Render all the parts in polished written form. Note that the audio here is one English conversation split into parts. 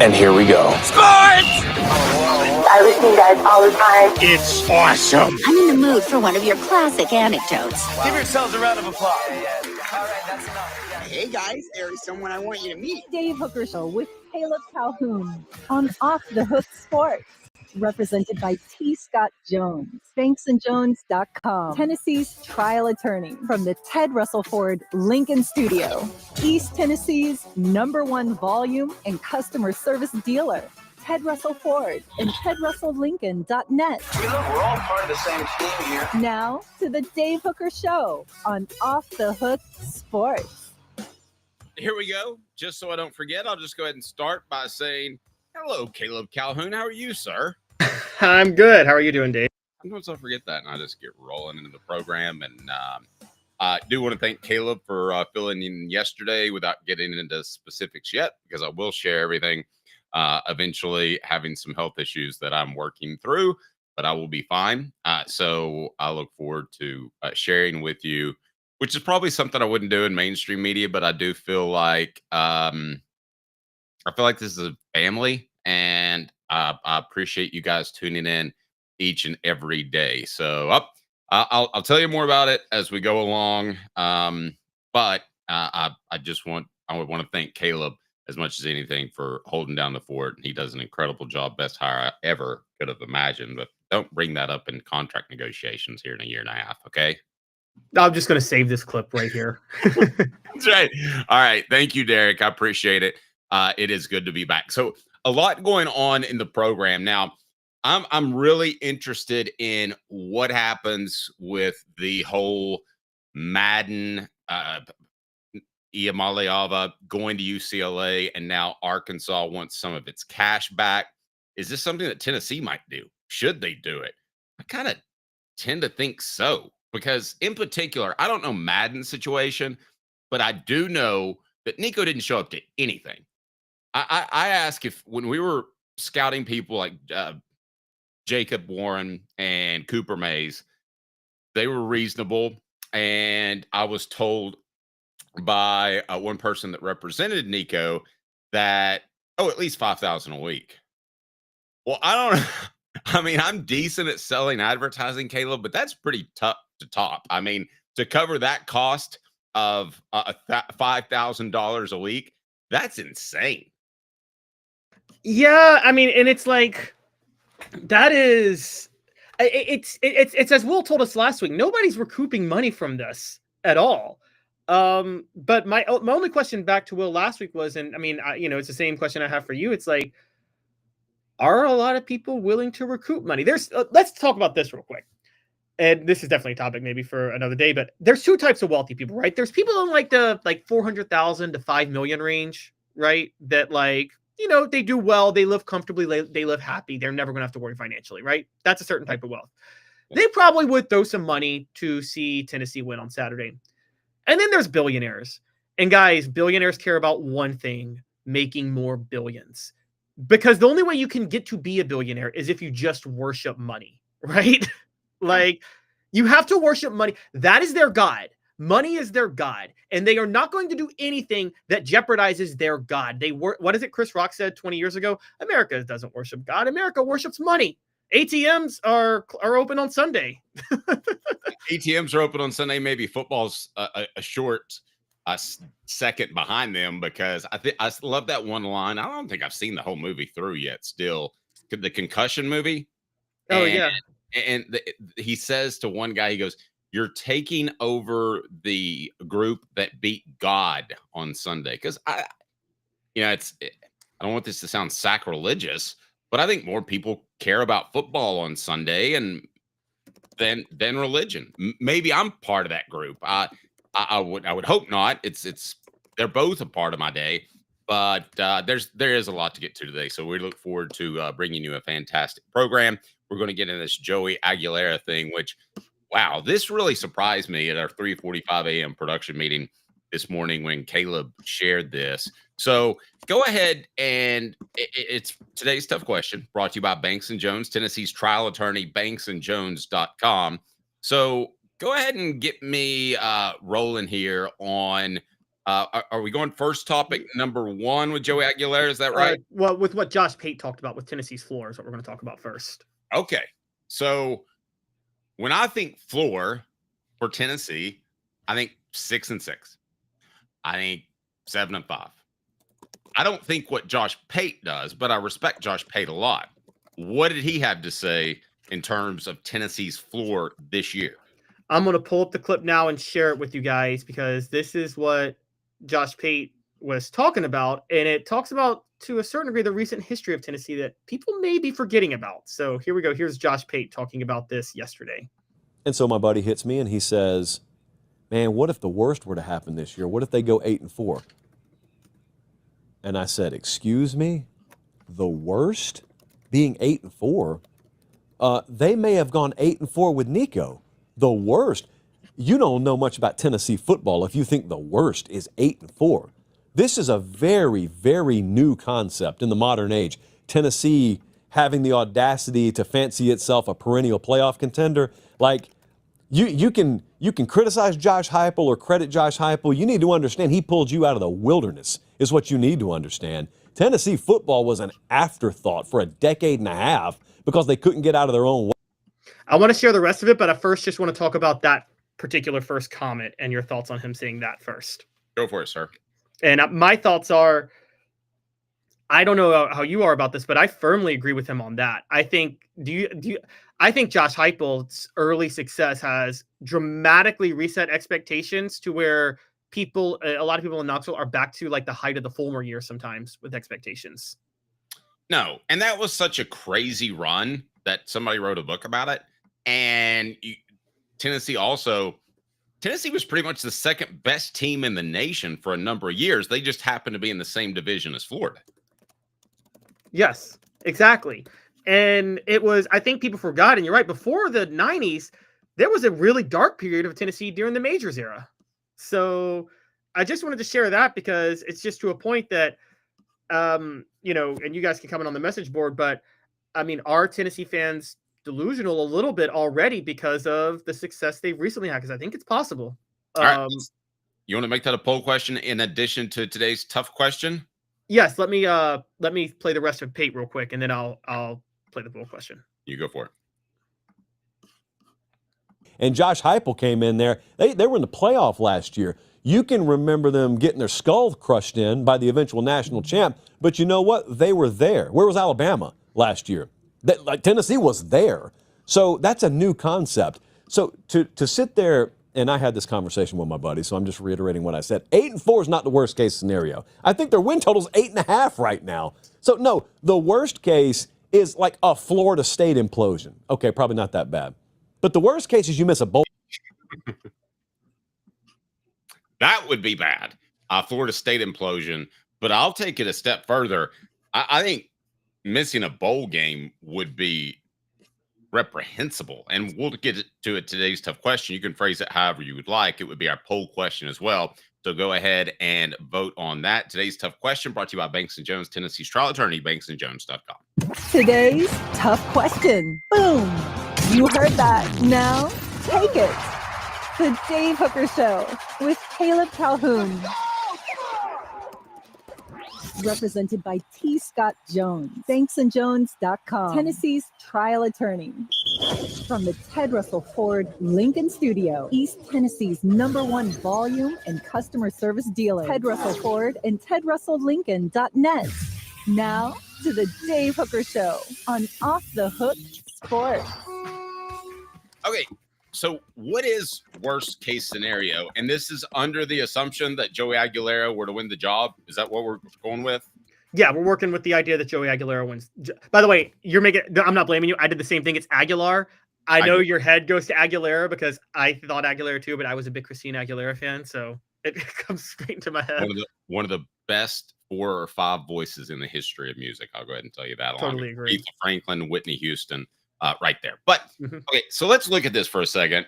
And here we go. Sports! I listen to you guys all the time. It's awesome. I'm in the mood for one of your classic anecdotes. Give yourselves a round of applause. All right, that's enough. Hey guys, there is someone I want you to meet. Dave Hooker Show with Caleb Calhoun on Off the Hook Sports. Represented by T. Scott Jones, banksandjones.com, Tennessee's trial attorney from the Ted Russell Ford Lincoln Studio, East Tennessee's #1 volume and customer service dealer, Ted Russell Ford and TedRussellLincoln.net. We're all part of the same team here. Now to the Dave Hooker Show on Off the Hook Sports. Here we go. Just so I don't forget, I'll just go ahead and start by saying, hello, Caleb Calhoun. How are you, sir? I'm good. How are you doing, Dave? Sometimes I forget that, and I just get rolling into the program. And I do want to thank Caleb for filling in yesterday without getting into specifics yet, because I will share everything. Eventually, having some health issues that I'm working through, but I will be fine. So I look forward to sharing with you, which is probably something I wouldn't do in mainstream media, but I do feel like I feel like this is a family, and I appreciate you guys tuning in each and every day. So I'll tell you more about it as we go along. But I would want to thank Caleb as much as anything for holding down the fort. He does an incredible job. Best hire I ever could have imagined. But don't bring that up in contract negotiations here in a year and a half. Okay. I'm just going to save this clip right here. That's right. All right. Thank you, Derek. I appreciate it. It is good to be back. So a lot going on in the program. Now, I'm really interested in what happens with the whole Madden Iamaleava going to UCLA, and now Arkansas wants some of its cash back. Is this something that Tennessee might do? Should they do it? I kind of tend to think so, because in particular, I don't know Madden's situation, but I do know that Nico didn't show up to anything. I ask if when we were scouting people like Jacob Warren and Cooper Mays, they were reasonable. And I was told by one person that represented Nico that, at least $5,000 a week. Well, I don't know. I mean, I'm decent at selling advertising, Caleb, but that's pretty tough to top. I mean, to cover that cost of $5,000 a week, that's insane. Yeah, I mean, and it's like, that is, it's as Will told us last week, nobody's recouping money from this at all. But my only question back to Will last week was, and I mean, it's the same question I have for you. It's like, are a lot of people willing to recoup money? Let's talk about this real quick. And this is definitely a topic maybe for another day, but there's two types of wealthy people, right? There's people in like the 400,000 to 5 million range, right? That they do well, they live comfortably, they live happy, they're never going to have to worry financially, right? That's a certain type of wealth. They probably would throw some money to see Tennessee win on Saturday. And then there's billionaires. And guys, billionaires care about one thing: making more billions. Because the only way you can get to be a billionaire is if you just worship money, right? Like, you have to worship money. That is their God. Money is their God, and they are not going to do anything that jeopardizes their God. What is it Chris Rock said 20 years ago? America doesn't worship God. America worships money. ATMs are open on Sunday. ATMs are open on Sunday. Maybe football's a short second behind them, because I love that one line. I don't think I've seen the whole movie through yet. Still, the concussion movie. Oh, yeah. And he says to one guy, he goes, "You're taking over the group that beat God on Sunday." Because I don't want this to sound sacrilegious, but I think more people care about football on Sunday than religion. Maybe I'm part of that group. I would hope not. They're both a part of my day, but there is a lot to get to today. So we look forward to bringing you a fantastic program. We're going to get into this Joey Aguilar thing, which, wow, this really surprised me at our 3:45 a.m. production meeting this morning when Caleb shared this. So go ahead, and it's today's tough question brought to you by Banks and Jones, Tennessee's trial attorney, banksandjones.com. So go ahead and get me rolling here on Are we going first topic number 1 with Joey Aguilar? Is that right? Well, with what Josh Pate talked about with Tennessee's floor is what we're going to talk about first. Okay. So when I think floor for Tennessee, I think 6-6. I think 7-5. I don't think what Josh Pate does, but I respect Josh Pate a lot. What did he have to say in terms of Tennessee's floor this year? I'm going to pull up the clip now and share it with you guys because this is what Josh Pate was talking about. And it talks about, to a certain degree, the recent history of Tennessee that people may be forgetting about. So here we go. Here's Josh Pate talking about this yesterday. And so my buddy hits me and he says, man, what if the worst were to happen this year? What if they go 8-4? And I said, excuse me, the worst? Being 8-4? They may have gone 8-4 with Nico. The worst? You don't know much about Tennessee football if you think the worst is 8-4. This is a very, very new concept in the modern age. Tennessee having the audacity to fancy itself a perennial playoff contender. Like, you can criticize Josh Heupel or credit Josh Heupel. You need to understand he pulled you out of the wilderness, is what you need to understand. Tennessee football was an afterthought for a decade and a half because they couldn't get out of their own way. I want to share the rest of it, but I first just want to talk about that particular first comment and your thoughts on him saying that first. Go for it, sir. And my thoughts are, I don't know how you are about this, but I firmly agree with him on that. I think I think Josh Heupel's early success has dramatically reset expectations to where a lot of people in Knoxville are back to like the height of the Fulmer year sometimes with expectations. No, and that was such a crazy run that somebody wrote a book about it. And Tennessee was pretty much the second best team in the nation for a number of years. They just happened to be in the same division as Florida. Yes, exactly. And it was, I think people forgot, and you're right, before the 90s, there was a really dark period of Tennessee during the majors era. So I just wanted to share that because it's just to a point that, and you guys can comment on the message board, but I mean, are Tennessee fans delusional a little bit already because of the success they've recently had? Because I think it's possible. All right. You want to make that a poll question in addition to today's tough question? Yes. Let me play the rest of Pate real quick, and then I'll play the poll question. You go for it. And Josh Heupel came in there. They were in the playoff last year. You can remember them getting their skull crushed in by the eventual national champ, but you know what? They were there. Where was Alabama last year? Tennessee was there. So that's a new concept. So to sit there, and I had this conversation with my buddy, so I'm just reiterating what I said. 8-4 is not the worst case scenario. I think their win total is 8.5 right now. So no, the worst case is like a Florida State implosion. Okay, probably not that bad. But the worst case is you miss a bowl. That would be bad. Florida State implosion. But I'll take it a step further. I think missing a bowl game would be reprehensible. And we'll get to it today's tough question. You can phrase it however you would like. It would be our poll question as well. So go ahead and vote on that. Today's tough question brought to you by Banks & Jones, Tennessee's trial attorney, banksandjones.com. Today's tough question. Boom. You heard that. Now take it. The Dave Hooker Show with Calhoun. Represented by T. Scott Jones, banksandjones.com, Tennessee's trial attorney. From the Ted Russell Ford Lincoln Studio, East Tennessee's #1 volume and customer service dealer, Ted Russell Ford and TedRussellLincoln.net. Now to the Dave Hooker Show on Off the Hook Sports. Okay, so what is worst case scenario? And this is under the assumption that Joey Aguilar were to win the job. Is that what we're going with? Yeah, we're working with the idea that Joey Aguilar wins. By the way, I'm not blaming you. I did the same thing. It's Aguilar. I know your head goes to Aguilera because I thought Aguilera too, but I was a big Christina Aguilera fan, so it comes straight into my head. One of the best 4 or 5 voices in the history of music. I'll go ahead and tell you that. Totally agree. Aretha Franklin, Whitney Houston, right there. But okay, so let's look at this for a second.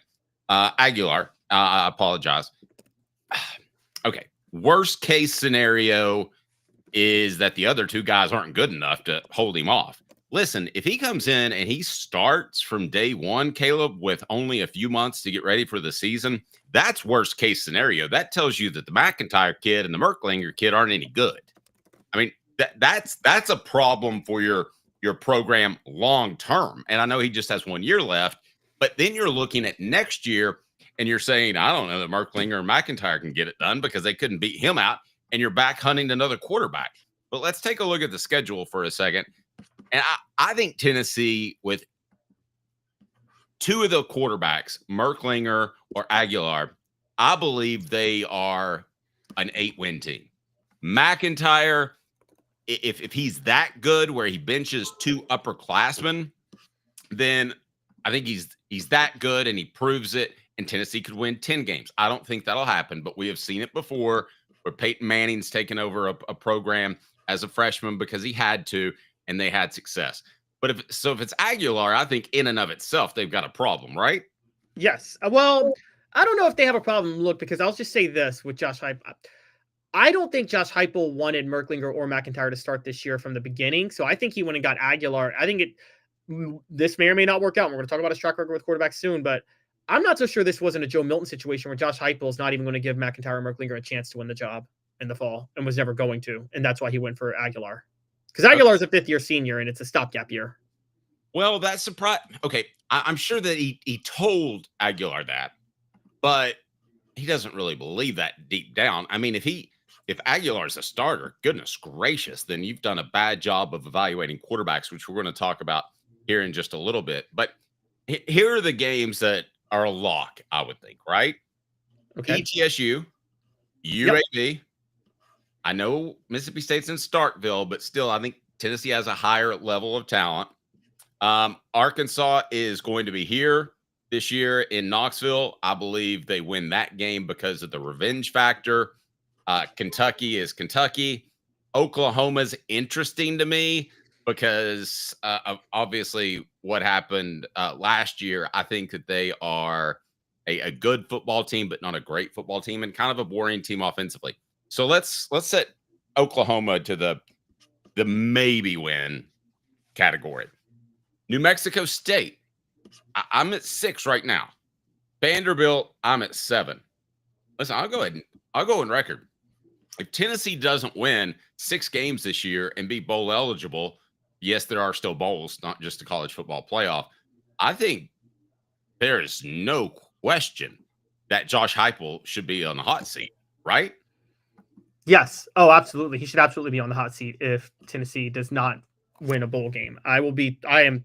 Aguilar, I apologize. Okay, worst case scenario is that the other 2 guys aren't good enough to hold him off. listen, if he comes in and he starts from day one, Caleb, with only a few months to get ready for the season, that's worst case scenario. That tells you that the McIntyre kid and the Merklinger kid aren't any good. I mean, that's a problem for your program long term. And I know he just has 1 year left, but then you're looking at next year and you're saying, I don't know that Merklinger or McIntyre can get it done because they couldn't beat him out, and you're back hunting another quarterback. But let's take a look at the schedule for a second. And I think Tennessee, with two of the quarterbacks, Merklinger or Aguilar, I believe they are an 8-win team. McIntyre, if he's that good where he benches 2 upperclassmen, then I think he's that good and he proves it, and Tennessee could win 10 games. I don't think that'll happen, but we have seen it before where Peyton Manning's taken over a program as a freshman because he had to, and they had success. But if it's Aguilar, I think in and of itself, they've got a problem, right? Yes. Well, I don't know if they have a problem. Look, because I'll just say this with Josh Heupel. I don't think Josh Heupel wanted Merklinger or McIntyre to start this year from the beginning. So I think he went and got Aguilar. I think this may or may not work out. We're going to talk about his track record with quarterbacks soon, but I'm not so sure this wasn't a Joe Milton situation where Josh Heupel is not even going to give McIntyre or Merklinger a chance to win the job in the fall and was never going to. And that's why he went for Aguilar. Because Aguilar is a 5th-year senior and it's a stopgap year. Well, that's surprising. Okay, I'm sure that he told Aguilar that, but he doesn't really believe that deep down. I mean, if Aguilar's a starter, goodness gracious, then you've done a bad job of evaluating quarterbacks, which we're going to talk about here in just a little bit. But here are the games that are a lock, I would think, right? Okay. ETSU, UAB. Yep. I know Mississippi State's in Starkville, but still, I think Tennessee has a higher level of talent. Arkansas is going to be here this year in Knoxville. I believe they win that game because of the revenge factor. Kentucky is Kentucky. Oklahoma's interesting to me because of obviously what happened last year. I think that they are a good football team, but not a great football team, and kind of a boring team offensively. So let's set Oklahoma to the maybe win category. New Mexico State, I'm at 6 right now. Vanderbilt, I'm at 7. Listen, I'll go in record. If Tennessee doesn't win 6 games this year and be bowl eligible, yes, there are still bowls, not just a college football playoff. I think there is no question that Josh Heupel should be on the hot seat, right? Yes. Oh, absolutely. He should absolutely be on the hot seat if Tennessee does not win a bowl game. I don't think an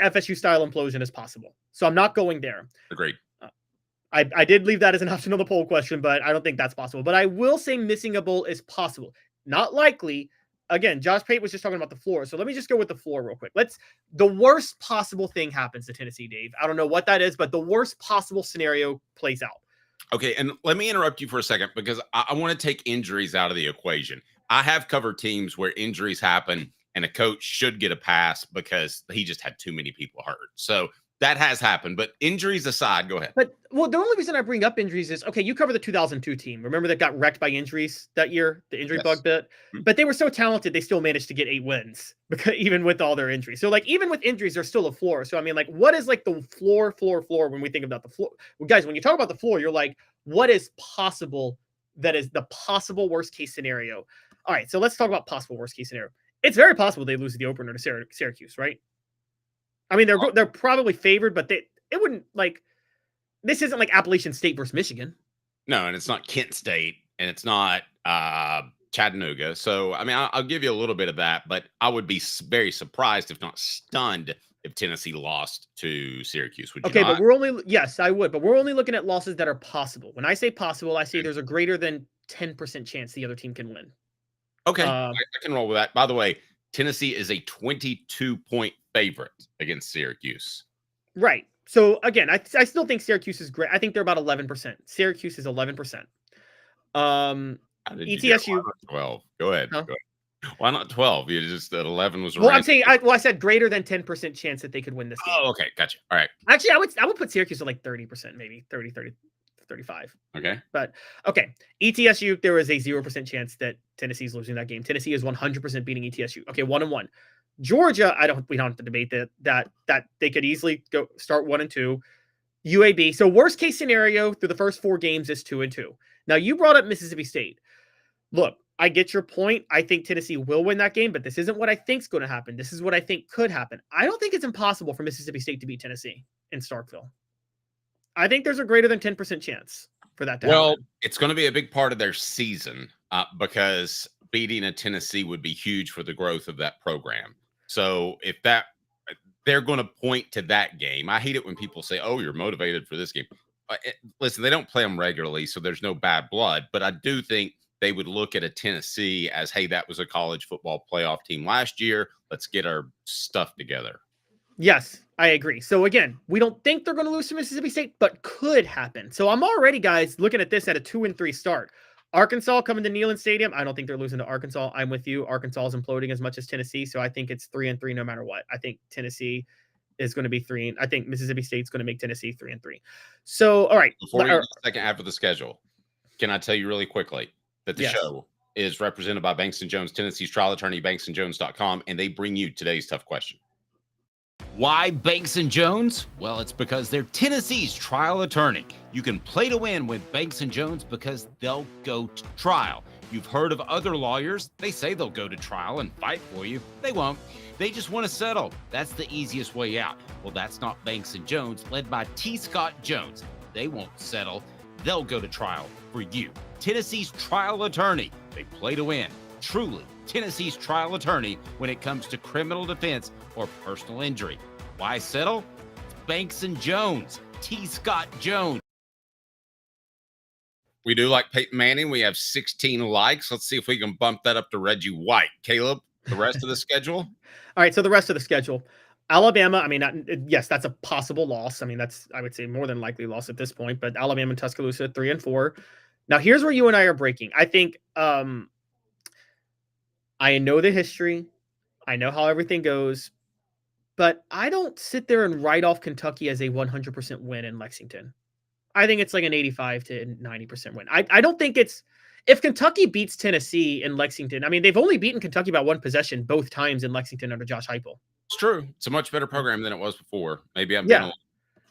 FSU style implosion is possible. So I'm not going there. Agreed. I did leave that as an option on the poll question, but I don't think that's possible. But I will say missing a bowl is possible. Not likely. Again, Josh Pate was just talking about the floor. So let me just go with the floor real quick. The worst possible thing happens to Tennessee, Dave. I don't know what that is, but the worst possible scenario plays out. Okay, and let me interrupt you for a second because I want to take injuries out of the equation. I have covered teams where injuries happen and a coach should get a pass because he just had too many people hurt. So that has happened. But injuries aside, go ahead. But, well, the only reason I bring up injuries is, okay, you cover the 2002 team. Remember that got wrecked by injuries that year, the injury bug bit? But they were so talented, they still managed to get 8 wins, because even with all their injuries. So, even with injuries, there's still a floor. So, I mean, what is, the floor when we think about the floor? Well, guys, when you talk about the floor, you're like, what is possible that is the possible worst-case scenario? All right, so let's talk about possible worst-case scenario. It's very possible they lose the opener to Syracuse, right? I mean, they're probably favored, but it wouldn't, this isn't like Appalachian State versus Michigan. No, and it's not Kent State, and it's not Chattanooga. So, I mean, I'll give you a little bit of that, but I would be very surprised, if not stunned, if Tennessee lost to Syracuse. Would you not? But yes, I would, but we're only looking at losses that are possible. When I say possible, I say there's a greater than 10% chance the other team can win. Okay, I can roll with that. By the way, Tennessee is a 22-point favorite against Syracuse. Right. So, again, I still think Syracuse is great. I think they're about 11%. Syracuse is 11%. ETSU. 12. Go ahead. Huh? Go ahead. Why not 12? You just at 11 was. Well, I'm saying I said greater than 10% chance that they could win this game. Oh, okay, gotcha. All right. Actually, I would put Syracuse at 30%, maybe 30, 35. Okay. But okay, ETSU, there is a 0% chance that Tennessee's losing that game. Tennessee is 100% beating ETSU. Okay, 1-1. Georgia, we don't have to debate that they could easily go start 1-2. UAB. So worst case scenario through the first 4 games is 2-2. Now you brought up Mississippi State. Look, I get your point. I think Tennessee will win that game, but this isn't what I think is going to happen. This is what I think could happen. I don't think it's impossible for Mississippi State to beat Tennessee in Starkville. I think there's a greater than 10% chance for that to happen. It's going to be a big part of their season because beating a Tennessee would be huge for the growth of that program. So if they're going to point to that game. I hate it when people say, oh, you're motivated for this game. Listen, they don't play them regularly, so there's no bad blood. But I do think they would look at a Tennessee as, hey, that was a college football playoff team last year. Let's get our stuff together. Yes, I agree. So again, we don't think they're going to lose to Mississippi State, but could happen. So I'm already, guys, looking at this at a 2-3 start. Arkansas coming to Neyland Stadium. I don't think they're losing to Arkansas. I'm with you. Arkansas is imploding as much as Tennessee, so I think it's 3-3 no matter what. I think Tennessee is going to be 3. I think Mississippi State's going to make Tennessee 3-3. So, all right. Before we get to the second half of the schedule, can I tell you really quickly that the show is represented by Banks & Jones, Tennessee's trial attorney, banksandjones.com, and they bring you today's tough question. Why Banks & Jones? Well, it's because they're Tennessee's trial attorney. You can play to win with Banks & Jones because they'll go to trial. You've heard of other lawyers. They say they'll go to trial and fight for you. They won't. They just want to settle. That's the easiest way out. Well, that's not Banks & Jones, led by T. Scott Jones. They won't settle. They'll go to trial for you. Tennessee's trial attorney. They play to win. Truly, Tennessee's trial attorney when it comes to criminal defense or personal injury. Why settle? It's Banks & Jones. T. Scott Jones. We do like Peyton Manning. We have 16 likes. Let's see if we can bump that up to Reggie White. Caleb, the rest of the schedule? All right, so the rest of the schedule. Alabama, I mean, yes, that's a possible loss. I mean, that's, I would say, more than likely loss at this point. But Alabama and Tuscaloosa, 3-4. Now, here's where you and I are breaking. I think I know the history. I know how everything goes. But I don't sit there and write off Kentucky as a 100% win in Lexington. I think it's like an 85 to 90% win. I don't think it's – if Kentucky beats Tennessee in Lexington, I mean, they've only beaten Kentucky by one possession both times in Lexington under Josh Heupel. It's true. It's a much better program than it was before. Maybe I'm being a little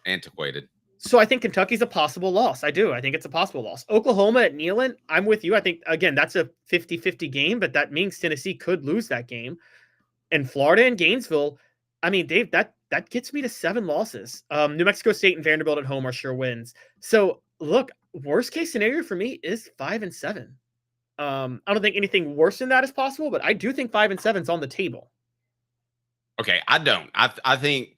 antiquated. So I think Kentucky's a possible loss. I do. I think it's a possible loss. Oklahoma at Neyland, I'm with you. I think, again, that's a 50-50 game, but that means Tennessee could lose that game. And Florida and Gainesville, I mean, Dave, that gets me to 7 losses. New Mexico State and Vanderbilt at home are sure wins. So, look, worst case scenario for me is 5-7. I don't think anything worse than that is possible, but I do think 5-7 is on the table. Okay, I don't. I think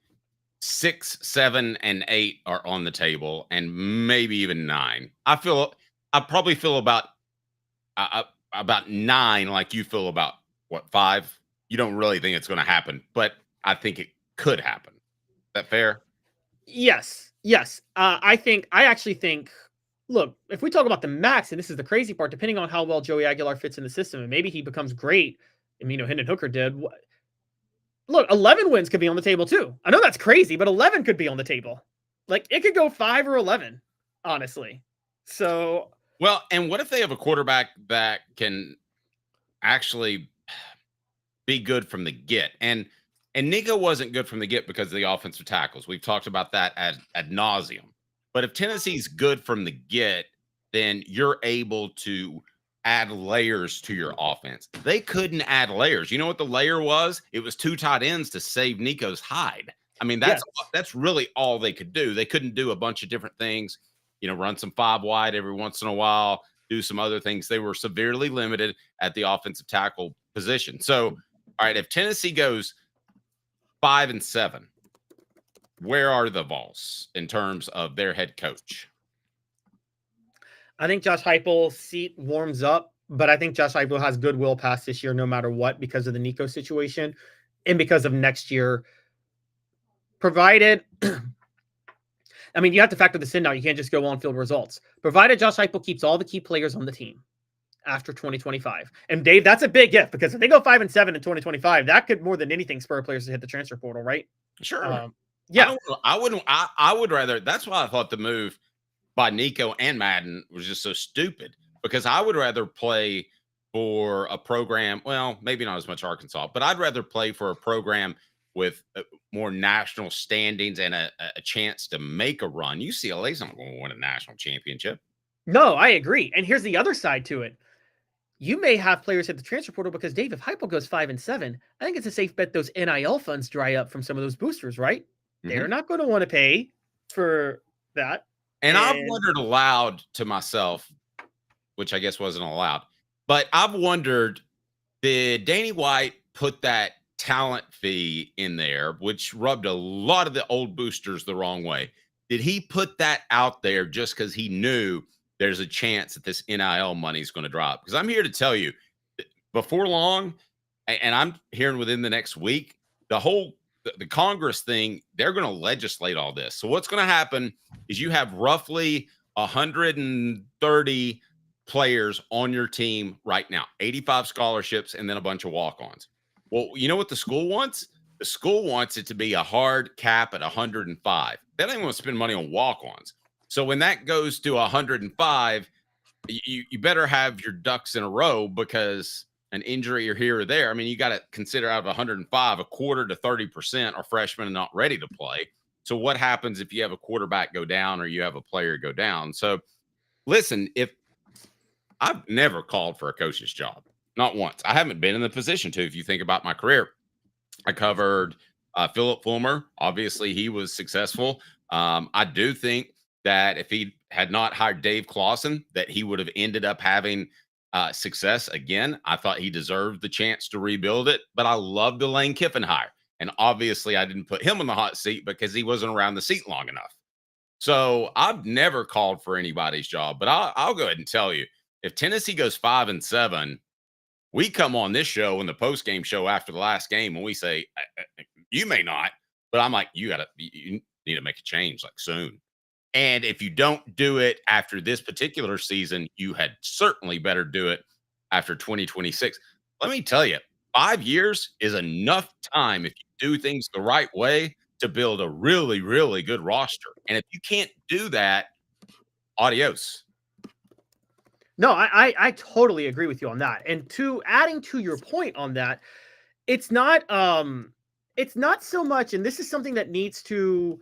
6, 7, and 8 are on the table, and maybe even 9. I probably feel about 9, like you feel about what, 5. You don't really think it's going to happen, but I think it could happen. Is that fair? Yes. I actually think. Look, if we talk about the max, and this is the crazy part, depending on how well Joey Aguilar fits in the system, and maybe he becomes great. I mean, Hendon Hooker did. Look, 11 wins could be on the table too. I know that's crazy, but 11 could be on the table. Like, it could go 5 or 11, honestly. So, well, and what if they have a quarterback that can actually be good from the get? And Nico wasn't good from the get because of the offensive tackles. We've talked about that ad nauseum. But if Tennessee's good from the get, then you're able to add layers to your offense. They couldn't add layers. You know what the layer was? It was 2 tight ends to save Nico's hide. I mean, that's really all they could do. They couldn't do a bunch of different things, run some 5 wide every once in a while, do some other things. They were severely limited at the offensive tackle position. So, all right, if Tennessee goes 5-7, where are the Vols in terms of their head coach? I think Josh Heupel's seat warms up, but I think Josh Heupel has goodwill past this year no matter what because of the Nico situation and because of next year. Provided, I mean, you have to factor this in now. You can't just go on-field results. Provided Josh Heupel keeps all the key players on the team after 2025. And Dave, that's a big if because if they go 5-7 in 2025, that could more than anything spur players to hit the transfer portal, right? Sure. Yeah. I would rather. That's why I thought the move by Nico and Madden was just so stupid, because I would rather play for a program. Well, maybe not as much Arkansas, but I'd rather play for a program with more national standings and a chance to make a run. UCLA's not going to win a national championship. No, I agree. And here's the other side to it. You may have players at the transfer portal because, Dave, if Heupel goes 5-7, I think it's a safe bet those NIL funds dry up from some of those boosters, right? They're not going to want to pay for that. And I've wondered aloud to myself, which I guess wasn't allowed, but I've wondered, did Danny White put that talent fee in there, which rubbed a lot of the old boosters the wrong way? Did he put that out there just because he knew there's a chance that this NIL money is going to drop? Because I'm here to tell you, before long, and I'm hearing within the next week, the Congress thing, they're going to legislate all this. So what's going to happen is you have roughly 130 players on your team right now, 85 scholarships, and then a bunch of walk-ons. Well, you know what the school wants? The school wants it to be a hard cap at 105. They don't even want to spend money on walk-ons. So when that goes to 105, you better have your ducks in a row, because an injury or here or there, I mean, you got to consider out of 105, a quarter to 30% are freshmen and not ready to play. So what happens if you have a quarterback go down or you have a player go down? So listen, if I've never called for a coach's job, not once. I haven't been in the position to. If you think about my career, I covered Philip Fulmer. Obviously, he was successful. I do think that if he had not hired Dave Clawson, that he would have ended up having success again. I thought he deserved the chance to rebuild it, but I love the Lane Kiffin hire. And obviously, I didn't put him on the hot seat because he wasn't around the seat long enough. So I've never called for anybody's job, but I'll go ahead and tell you, if Tennessee goes 5-7, we come on this show in the post-game show after the last game and we say, you may not, but I'm like, you need to make a change like soon. And if you don't do it after this particular season, you had certainly better do it after 2026. Let me tell you, 5 years is enough time, if you do things the right way, to build a really, really good roster. And if you can't do that, adios. No, I totally agree with you on that. And adding to your point on that, it's not so much, and this is something that needs to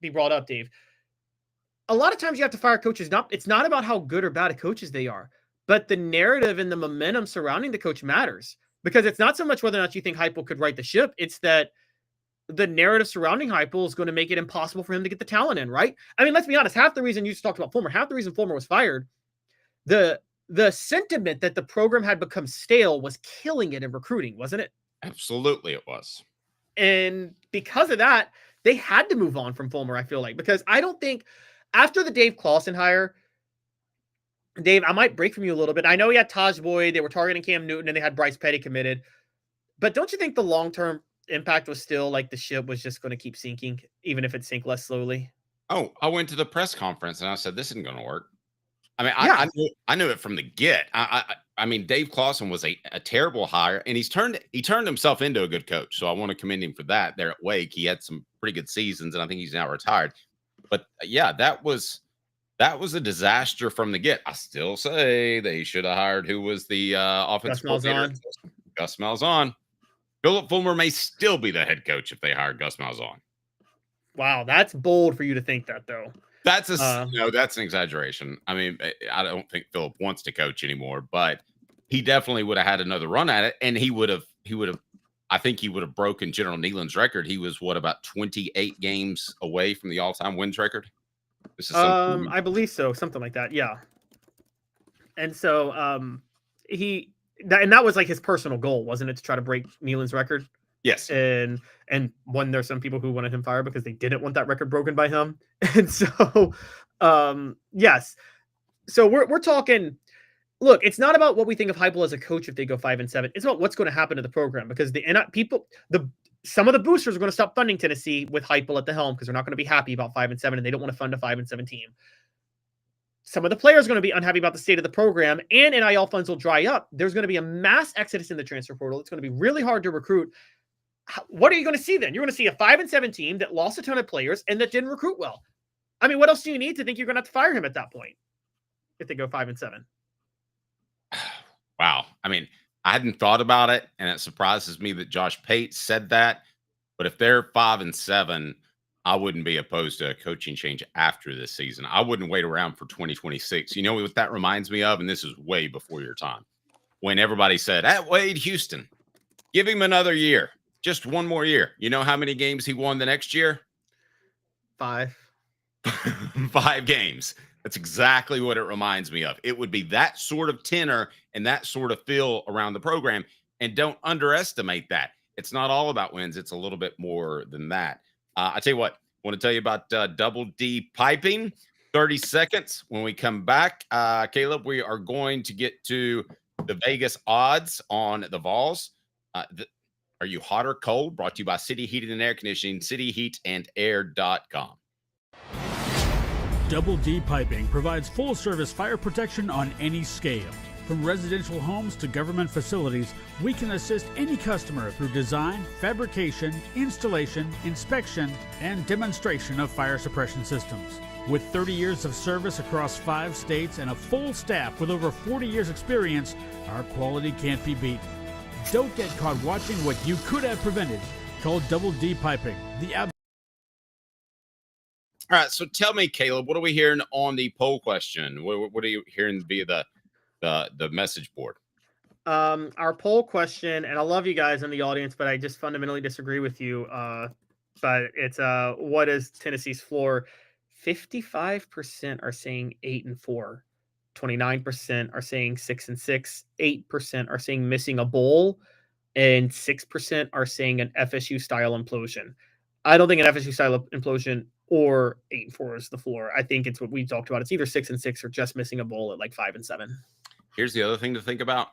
be brought up, Dave. A lot of times you have to fire coaches. It's not about how good or bad of coaches they are, but the narrative and the momentum surrounding the coach matters, because it's not so much whether or not you think Heupel could right the ship. It's that the narrative surrounding Heupel is going to make it impossible for him to get the talent in, right? I mean, let's be honest. Half the reason you just talked about Fulmer, half the reason Fulmer was fired, the sentiment that the program had become stale was killing it in recruiting, wasn't it? Absolutely, it was. And because of that, they had to move on from Fulmer, I feel like, because I don't think after the Dave Clawson hire, Dave, I might break from you a little bit. I know he had Taj Boyd, they were targeting Cam Newton, and they had Bryce Petty committed. But don't you think the long-term impact was still like the ship was just going to keep sinking, even if it sank less slowly? Oh, I went to the press conference and I said, this isn't going to work. I mean, Yeah. I knew it from the get. I mean, Dave Clawson was a terrible hire, and he turned himself into a good coach. So I want to commend him for that. There at Wake, he had some pretty good seasons, and I think he's now retired. But yeah, that was a disaster from the get. I still say they should have hired who was the offensive coordinator. Gus Malzahn. Philip Fulmer may still be the head coach if they hire Gus Malzahn. Wow, that's bold for you to think that, though. That's that's an exaggeration. I mean, I don't think Philip wants to coach anymore, but he definitely would have had another run at it, and he would have. I think he would have broken General Neyland's record. He was about 28 games away from the all-time wins record. This is I believe so, something like that. Yeah. And so that was like his personal goal, wasn't it, to try to break Neyland's record? Yes. And when there's some people who wanted him fired because they didn't want that record broken by him. And so, yes. So we're talking, look, it's not about what we think of Heupel as a coach if they go 5-7. It's about what's going to happen to the program, because some of the boosters are going to stop funding Tennessee with Heupel at the helm because they're not going to be happy about 5-7, and they don't want to fund a 5-7 team. Some of the players are going to be unhappy about the state of the program, and NIL funds will dry up. There's going to be a mass exodus in the transfer portal. It's going to be really hard to recruit. What are you going to see then? You're going to see a 5-7 team that lost a ton of players and that didn't recruit well. I mean, what else do you need to think you're going to have to fire him at that point if they go 5-7? Wow. I mean, I hadn't thought about it, and it surprises me that Josh Pate said that. But if they're 5-7, I wouldn't be opposed to a coaching change after this season. I wouldn't wait around for 2026. You know what that reminds me of? And this is way before your time. When everybody said, Wade Houston, give him another year, just one more year. You know how many games he won the next year? 5. 5 games. That's exactly what it reminds me of. It would be that sort of tenor and that sort of feel around the program. And don't underestimate that. It's not all about wins. It's a little bit more than that. I tell you what, I want to tell you about Double D Piping. 30 seconds. When we come back, Caleb, we are going to get to the Vegas odds on the Vols. Are you hot or cold? Brought to you by City Heating and Air Conditioning, cityheatandair.com. Double D Piping provides full-service fire protection on any scale. From residential homes to government facilities, we can assist any customer through design, fabrication, installation, inspection, and demonstration of fire suppression systems. With 30 years of service across 5 states and a full staff with over 40 years experience, our quality can't be beaten. Don't get caught watching what you could have prevented. Call Double D Piping. All right, so tell me, Caleb, what are we hearing on the poll question? What are you hearing via the message board? Our poll question, and I love you guys in the audience, but I just fundamentally disagree with you. But it's what is Tennessee's floor? 55% are saying 8-4, 29% are saying 6-6, 8% are saying missing a bowl, and 6% are saying an FSU style implosion. I don't think an FSU style implosion or 8-4 is the floor. I think it's what we talked about. It's either 6-6 or just missing a bowl at like 5-7. Here's the other thing to think about.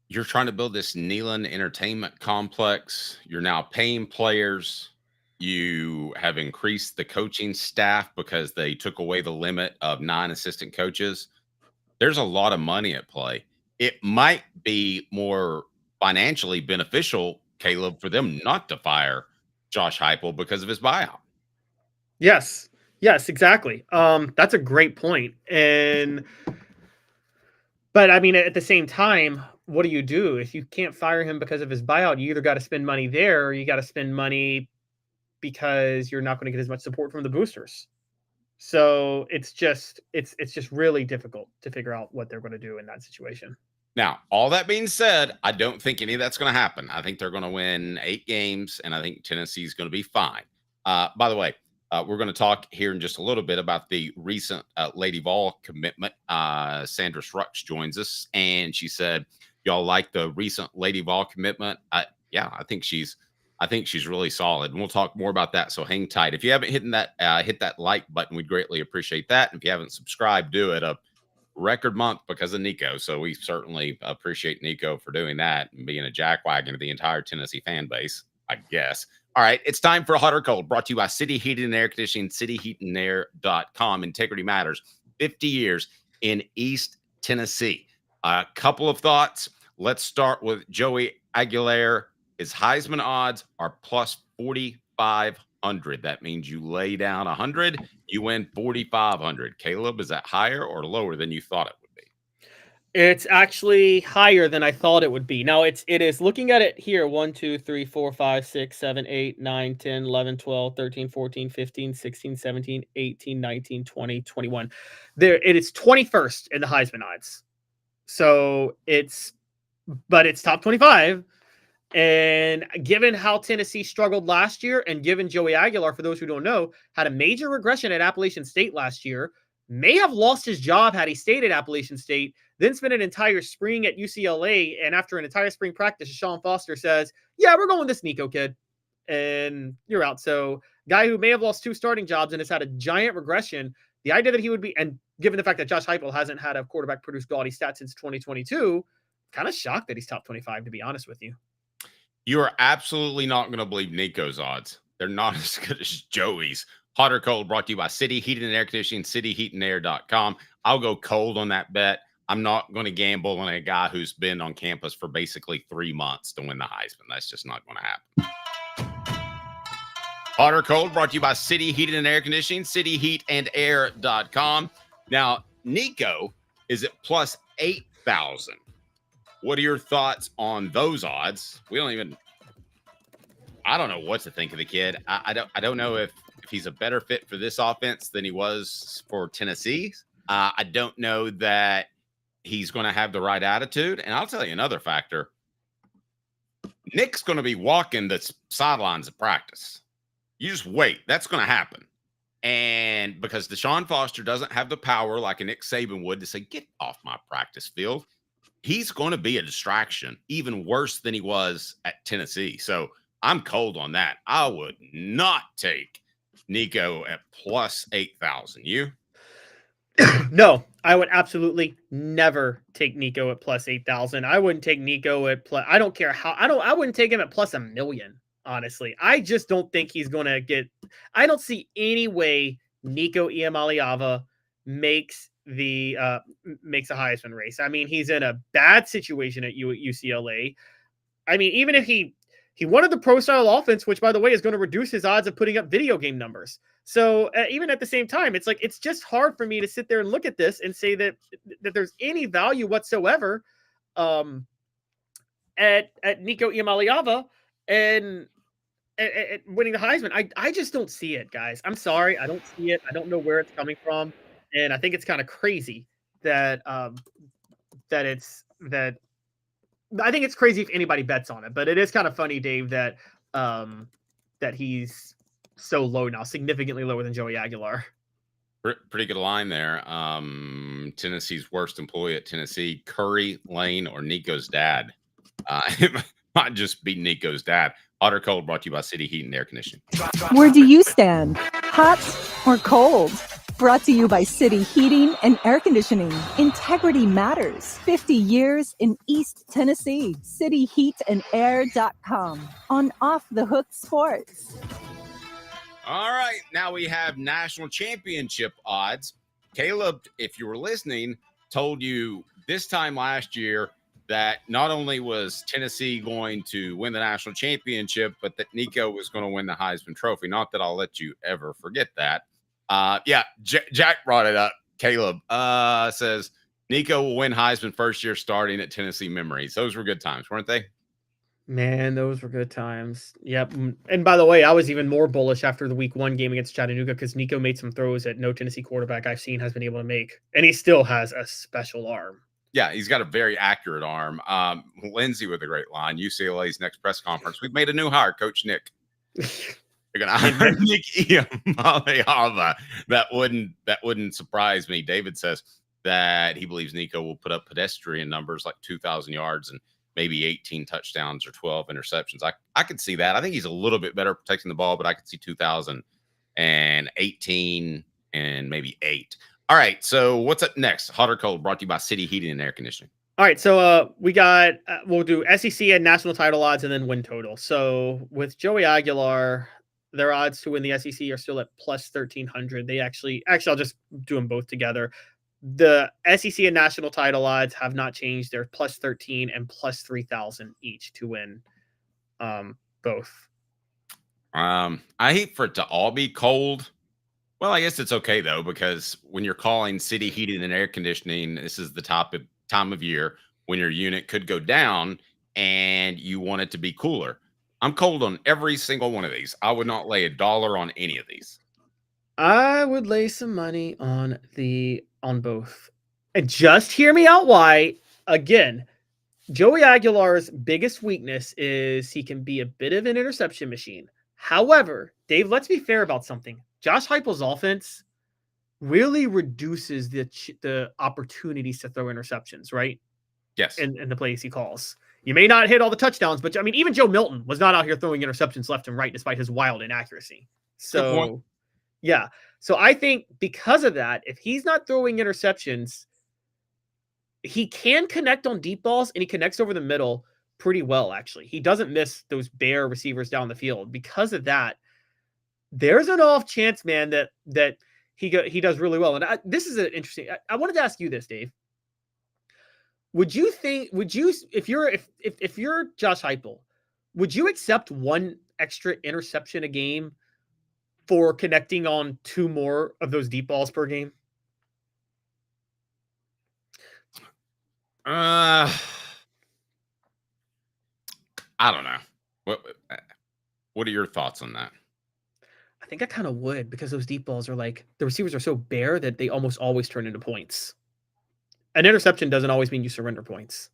You're trying to build this Neyland entertainment complex. You're now paying players. You have increased the coaching staff because they took away the limit of 9 assistant coaches. There's a lot of money at play. It might be more financially beneficial, Caleb, for them not to fire Josh Heupel because of his buyout. Yes, exactly. That's a great point. But I mean, at the same time, what do you do if you can't fire him because of his buyout? You either got to spend money there, or you got to spend money because you're not going to get as much support from the boosters. So it's just really difficult to figure out what they're going to do in that situation. Now, all that being said, I don't think any of that's going to happen. I think they're going to win 8 games, and I think Tennessee's going to be fine. By the way, we're going to talk here in just a little bit about the recent Lady Vol commitment. Sandra Strux joins us, and she said, "Y'all like the recent Lady Vol commitment?" Yeah, I think she's really solid, and we'll talk more about that. So hang tight. If you haven't hit that like button, we'd greatly appreciate that. And if you haven't subscribed, do it. A record month because of Nico, so we certainly appreciate Nico for doing that and being a jackwagon of the entire Tennessee fan base, I guess. All right, it's time for Hot or Cold, brought to you by City Heating and Air Conditioning, cityheatandair.com. Integrity matters. 50 years in East Tennessee. A couple of thoughts. Let's start with Joey Aguilar. His Heisman odds are plus 4,500. That means you lay down 100, you win 4,500. Caleb, is that higher or lower than you thought it would be? It's actually higher than I thought it would be. Now it is looking at it here. 1, 2, 3, 4, 5, 6, 7, 8, 9, 10, 11, 12, 13, 14, 15, 16, 17, 18, 19, 20, 21. It is 21st in the Heisman odds. So it's top 25. And given how Tennessee struggled last year, and given Joey Aguilar, for those who don't know, had a major regression at Appalachian State last year, may have lost his job had he stayed at Appalachian State, then spent an entire spring at UCLA, and after an entire spring practice, Sean Foster says, "Yeah, we're going with this Nico kid," and you're out. So guy who may have lost 2 starting jobs and has had a giant regression, the idea that he would be, and given the fact that Josh Heupel hasn't had a quarterback produce gaudy stats since 2022, kind of shocked that he's top 25, to be honest with you. You are absolutely not going to believe Nico's odds. They're not as good as Joey's. Hot or Cold, brought to you by City Heating and Air Conditioning, cityheatandair.com. I'll go cold on that bet. I'm not going to gamble on a guy who's been on campus for basically 3 months to win the Heisman. That's just not going to happen. Hot or cold, brought to you by City Heating and Air Conditioning, cityheatandair.com. Now, Nico is at plus 8,000. What are your thoughts on those odds? I don't know what to think of the kid. I don't know if he's a better fit for this offense than he was for Tennessee. I don't know that he's going to have the right attitude. And I'll tell you another factor. Nick's going to be walking the sidelines of practice. You just wait. That's going to happen. And because Deshaun Foster doesn't have the power like a Nick Saban would to say, get off my practice field, he's going to be a distraction, even worse than he was at Tennessee. So I'm cold on that. I would not take Nico at plus 8,000. You? No, I would absolutely never take Nico at plus 8,000. I wouldn't take Nico at plus. I don't care how. I wouldn't take him at plus 1 million. Honestly, I just don't think he's going to get. I don't see any way Nico Iamaleava makes a Heisman race. I mean, he's in a bad situation at UCLA. I mean, even if he wanted the pro style offense, which by the way is going to reduce his odds of putting up video game numbers. So even at the same time, it's like it's just hard for me to sit there and look at this and say that there's any value whatsoever at Nico Iamaleava and winning the Heisman. I just don't see it, guys. I'm sorry, I don't see it. I don't know where it's coming from, and I think it's kind of crazy that I think it's crazy if anybody bets on it, but it is kind of funny, Dave, that he's so low now, significantly lower than Joey Aguilar. Pretty good line there. Tennessee's worst employee at Tennessee, Curry, Lane, or Nico's dad. It might just be Nico's dad. Hot or cold, brought to you by City Heat and Air Conditioning. Where do you stand? Hot or cold? Brought to you by City Heating and Air Conditioning. Integrity matters. 50 years in East Tennessee. cityheatandair.com. On Off the Hook Sports. All right, now we have national championship odds. Caleb, if you were listening, told you this time last year that not only was Tennessee going to win the national championship, but that Nico was going to win the Heisman Trophy. Not that I'll let you ever forget that. Jack brought it up. Caleb says Nico will win Heisman first year starting at Tennessee Memories. Those were good times, weren't they? Man, those were good times. Yep. And by the way, I was even more bullish after the week 1 game against Chattanooga because Nico made some throws that no Tennessee quarterback I've seen has been able to make. And he still has a special arm. Yeah, he's got a very accurate arm. Lindsay with a great line. UCLA's next press conference. We've made a new hire, Coach Nick. They're going to hire Nick Iamaleava. That wouldn't surprise me. David says that he believes Nico will put up pedestrian numbers like 2,000 yards and maybe 18 touchdowns or 12 interceptions. I could see that. I think he's a little bit better protecting the ball, but I could see 2018 and maybe 8. All right, so what's up next? Hot or cold, brought to you by City Heating and Air Conditioning. All right, so we got we'll do SEC and national title odds and then win total. So with Joey Aguilar, their odds to win the SEC are still at plus 1,300. They actually I'll just do them both together. The SEC and national title odds have not changed. They're plus 13 and plus 3,000 each to win both. I hate for it to all be cold. Well, I guess it's okay, though, because when you're calling City Heating and Air Conditioning, this is the time of year when your unit could go down and you want it to be cooler. I'm cold on every single one of these. I would not lay $1 on any of these. I would lay some money on both. And just hear me out why. Again, Joey Aguilar's biggest weakness is he can be a bit of an interception machine. However, Dave, let's be fair about something. Josh Heupel's offense really reduces the opportunities to throw interceptions, right? Yes. In the plays he calls. You may not hit all the touchdowns, but I mean, even Joe Milton was not out here throwing interceptions left and right despite his wild inaccuracy. So, yeah. So I think because of that, if he's not throwing interceptions, he can connect on deep balls and he connects over the middle pretty well, actually. He doesn't miss those bare receivers down the field. Because of that, there's an off chance, man, that he does really well. And this is an interesting. I wanted to ask you this, Dave. If you're Josh Heupel, would you accept one extra interception a game for connecting on 2 more of those deep balls per game? I don't know. What are your thoughts on that? I think I kind of would, because those deep balls are like, the receivers are so bare that they almost always turn into points. An interception doesn't always mean you surrender points.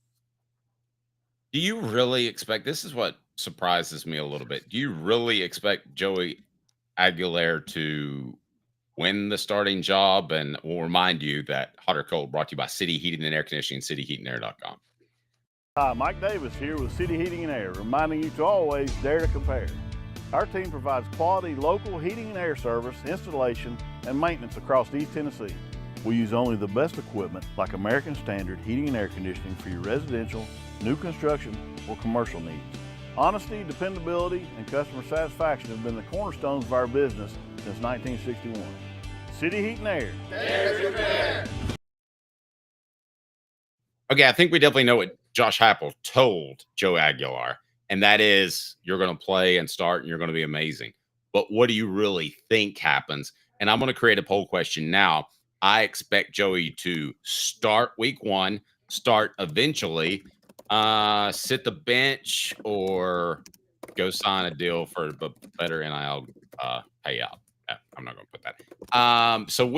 Do you really expect, this is what surprises me a little bit. Do you really expect Joey Aguilar to win the starting job? And we'll remind you that Hot or Cold brought to you by City Heating and Air Conditioning, cityheatingair.com. Hi, Mike Davis here with City Heating and Air, reminding you to always dare to compare. Our team provides quality local heating and air service, installation, and maintenance across East Tennessee. We use only the best equipment like American Standard Heating and Air Conditioning for your residential, new construction, or commercial needs. Honesty, dependability, and customer satisfaction have been the cornerstones of our business since 1961. City Heat and Air. Dare to compare. Okay, I think we definitely know what Josh Heupel told Joe Aguilar, and that is, you're going to play and start and you're going to be amazing. But what do you really think happens? And I'm going to create a poll question now. I expect Joey to start week 1, start eventually, sit the bench, or go sign a deal for a better NIL payout. I'm not going to put that. So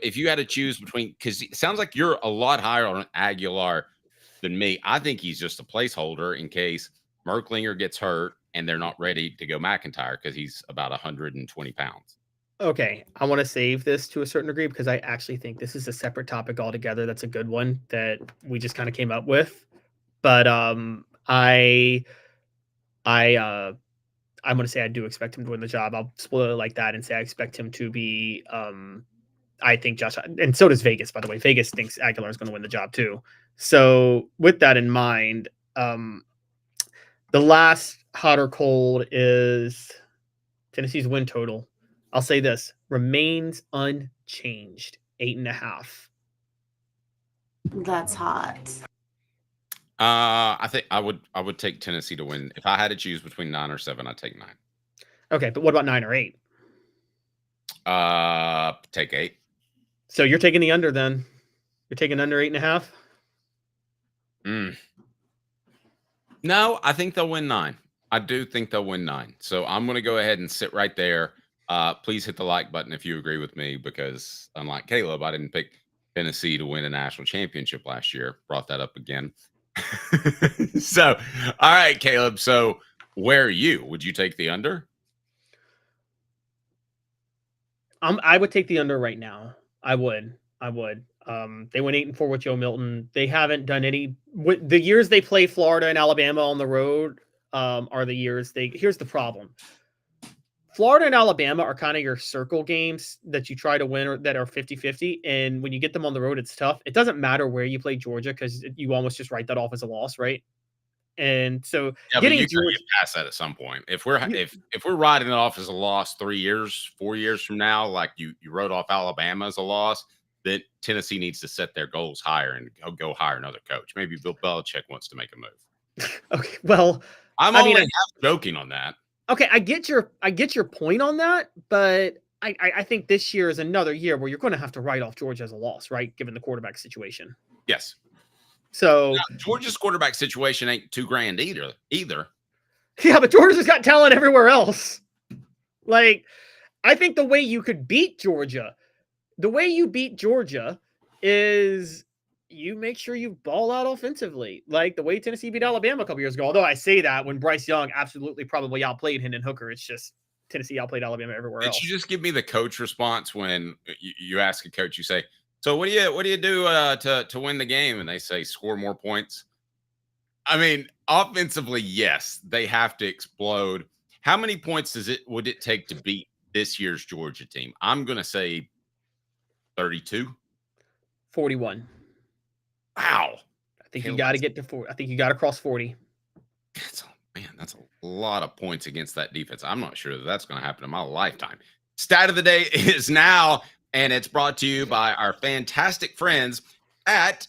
if you had to choose between, because it sounds like you're a lot higher on Aguilar than me. I think he's just a placeholder in case Merklinger gets hurt and they're not ready to go McIntyre, because he's about 120 pounds. Okay, I want to save this to a certain degree because I actually think this is a separate topic altogether. That's a good one that we just kind of came up with. But I'm going to say I do expect him to win the job. I'll spoil it like that and say I expect him to be. I think Josh, and so does Vegas, by the way. Vegas thinks Aguilar is going to win the job too. So with that in mind, the last hot or cold is Tennessee's win total. I'll say this remains unchanged, 8.5. That's hot. I think I would take Tennessee to win. If I had to choose between 9 or 7, I'd take 9. Okay, but what about 9 or 8? Take 8. So you're taking the under then? You're taking under 8.5? No, I think they'll win 9. I do think they'll win 9. So I'm going to go ahead and sit right there. Please hit the like button if you agree with me, because unlike Caleb, I didn't pick Tennessee to win a national championship last year. Brought that up again. So, all right, Caleb. So where are you? Would you take the under? I would take the under right now. I would. They went 8-4 with Joe Milton. They haven't done any. The years they play Florida and Alabama on the road are the years they. Here's the problem. Florida and Alabama are kind of your circle games that you try to win, or that are 50-50. And when you get them on the road, it's tough. It doesn't matter where you play Georgia, because you almost just write that off as a loss, right? And so getting Georgia, get past that at some point. If we're writing it off as a loss 3 years, 4 years from now, like you wrote off Alabama as a loss, then Tennessee needs to set their goals higher and go hire another coach. Maybe Bill Belichick wants to make a move. Okay, well, I'm only half joking on that. Okay, I get your point on that, but I think this year is another year where you're going to have to write off Georgia as a loss, right? Given the quarterback situation. Yes. So now, Georgia's quarterback situation ain't $2,000 either. Yeah, but Georgia's got talent everywhere else. Like, I think the way you could beat Georgia, is you make sure you ball out offensively, like the way Tennessee beat Alabama a couple years ago. Although I say that when Bryce Young absolutely probably outplayed Hendon Hooker, it's just Tennessee outplayed Alabama everywhere else. Did you just give me the coach response when you ask a coach, you say, so what do you do to win the game? And they say, score more points. I mean, offensively, yes, they have to explode. How many points would it take to beat this year's Georgia team? I'm going to say 32. 41. Wow. I think you got to get to 40. I think you got to cross 40. That's a lot of points against that defense. I'm not sure that's going to happen in my lifetime. Stat of the day is now, and it's brought to you by our fantastic friends at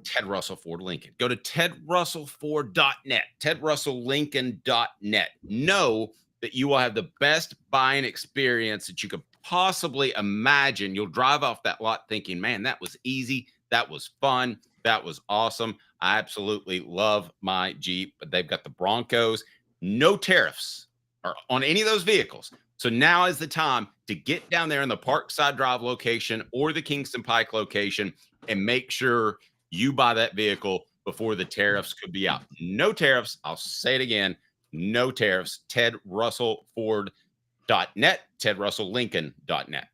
Ted Russell Ford Lincoln. Go to tedrussellford.net, tedrusselllincoln.net. Know that you will have the best buying experience that you could possibly imagine. You'll drive off that lot thinking, man, that was easy. That was fun. That was awesome. I absolutely love my Jeep, but they've got the Broncos. No tariffs are on any of those vehicles. So now is the time to get down there in the Parkside Drive location or the Kingston Pike location and make sure you buy that vehicle before the tariffs could be out. No tariffs. I'll say it again. No tariffs. TedRussellFord.net, TedRussellLincoln.net.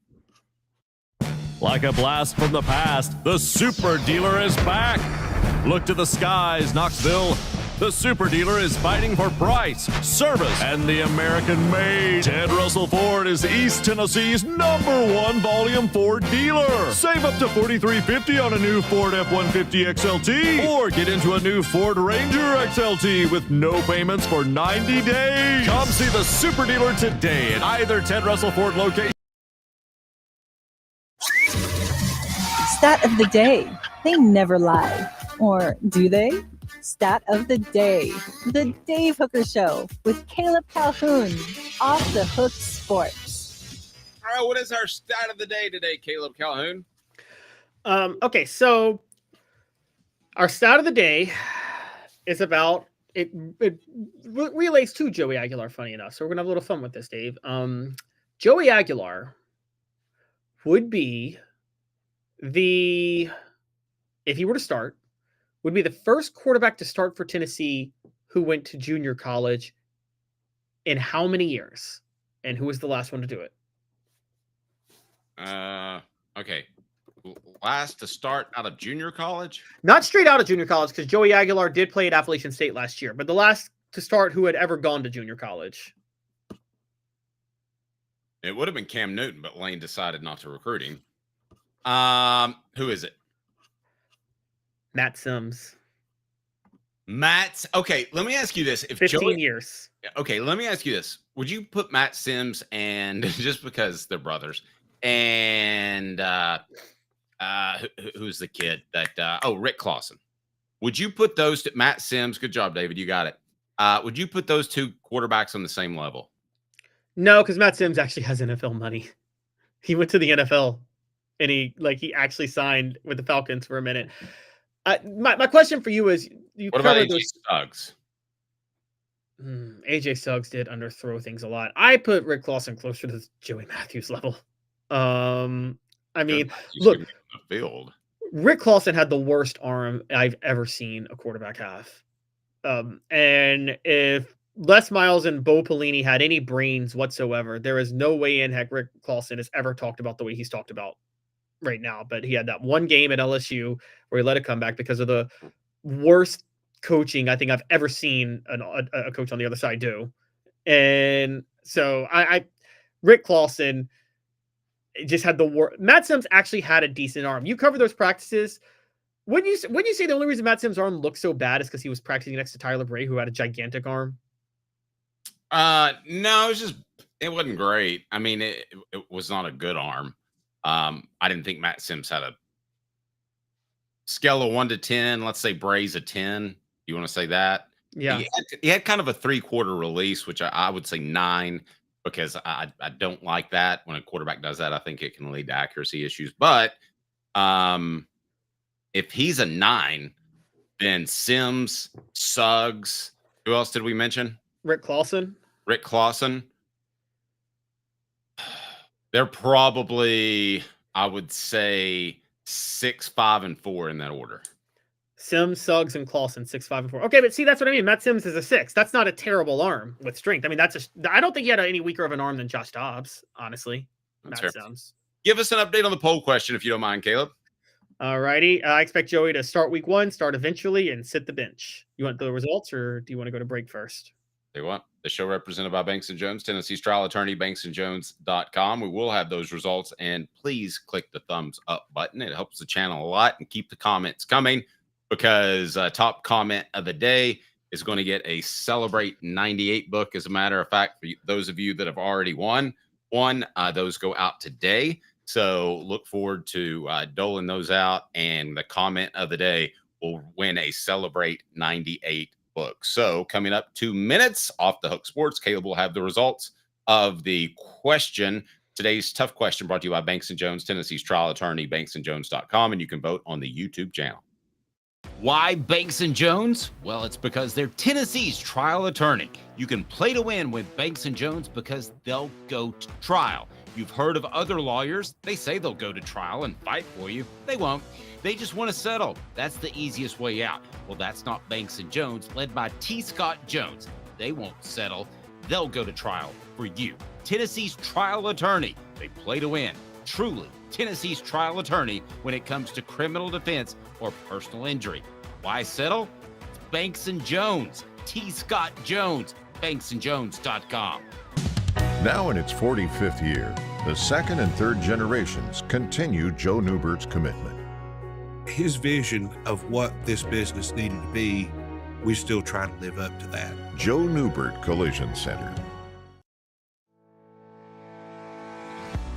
Like a blast from the past, the Super Dealer is back. Look to the skies, Knoxville. The Super Dealer is fighting for price, service, and the American made. Ted Russell Ford is East Tennessee's #1 volume Ford dealer. Save up to $4,350 on a new Ford F-150 XLT or get into a new Ford Ranger XLT with no payments for 90 days. Come see the Super Dealer today at either Ted Russell Ford location. Stat of the day. They never lie. Or do they? Stat of the day. The Dave Hooker Show with Caleb Calhoun. Off the Hook Sports. All right, what is our stat of the day today, Caleb Calhoun? Okay, so our stat of the day is about it relates to Joey Aguilar, funny enough. So we're gonna have a little fun with this, Dave. Joey Aguilar would be if he were to start, would be the first quarterback to start for Tennessee who went to junior college in how many years? And who was the last one to do it? Okay. Last to start out of junior college? Not straight out of junior college, because Joey Aguilar did play at Appalachian State last year, but the last to start who had ever gone to junior college. It would have been Cam Newton, but Lane decided not to recruit him. Who is it? Matt Sims. Okay, let me ask you this. If 15 years. Okay, let me ask you this. Would you put Matt Sims and just because they're brothers and who's the kid that Rick Clausen? Would you put those Matt Sims? Good job, David. You got it. Would you put those two quarterbacks on the same level? No, because Matt Sims actually has NFL money. He went to the NFL and he actually signed with the Falcons for a minute. My question for you is, what about AJ Suggs? AJ Suggs did underthrow things a lot. I put Rick Clausen closer to Joey Matthews level. I mean, look, field. Rick Clausen had the worst arm I've ever seen a quarterback have. And if Les Miles and Bo Pelini had any brains whatsoever, there is no way in heck Rick Clausen has ever talked about the way he's talked about right now. But he had that one game at LSU where he let it come back because of the worst coaching I think I've ever seen a coach on the other side do. And so Rick Clausen just had the worst. Matt Sims actually had a decent arm. You cover those practices. When you say the only reason Matt Sims' arm looked so bad is because he was practicing next to Tyler Bray, who had a gigantic arm? No, it wasn't great. I mean, it was not a good arm. I didn't think Matt Sims had a scale of 1 to 10. Let's say Bray's a 10. You want to say that? Yeah. He had kind of a 3-quarter release, which I would say 9, because I don't like that. When a quarterback does that, I think it can lead to accuracy issues. But if he's a 9, then Sims, Suggs, who else did we mention? Rick Clausen. They're probably, I would say, 6, 5, and 4 in that order. Sims, Suggs, and Clausen, 6, 5, and 4. Okay, but see, that's what I mean. Matt Sims is a 6. That's not a terrible arm with strength. I mean, I don't think he had any weaker of an arm than Josh Dobbs, honestly. That's Matt fair. Sims. Give us an update on the poll question, if you don't mind, Caleb. All righty. I expect Joey to start week 1, start eventually, and sit the bench. You want the results, or do you want to go to break first? They want the show represented by Banks & Jones, Tennessee's trial attorney, banksandjones.com. We will have those results, and please click the thumbs up button. It helps the channel a lot, and keep the comments coming, because top comment of the day is going to get a Celebrate 98 book. As a matter of fact, for those of you that have already won, those go out today. So look forward to doling those out, and the comment of the day will win a Celebrate 98 books. So coming up 2 minutes off the hook sports, Caleb will have the results of the question. Today's tough question brought to you by Banks & Jones, Tennessee's trial attorney, banksandjones.com, and you can vote on the YouTube channel. Why Banks & Jones? Well, it's because they're Tennessee's trial attorney. You can play to win with Banks & Jones because they'll go to trial. You've heard of other lawyers. They say they'll go to trial and fight for you. They won't. They just want to settle. That's the easiest way out. Well, that's not Banks & Jones, led by T. Scott Jones. They won't settle. They'll go to trial for you. Tennessee's trial attorney. They play to win. Truly, Tennessee's trial attorney when it comes to criminal defense or personal injury. Why settle? It's Banks & Jones. T. Scott Jones. banksandjones.com. Now in its 45th year, the second and third generations continue Joe Newbert's commitment. His vision of what this business needed to be, we still try to live up to that. Joe Newbert Collision Center.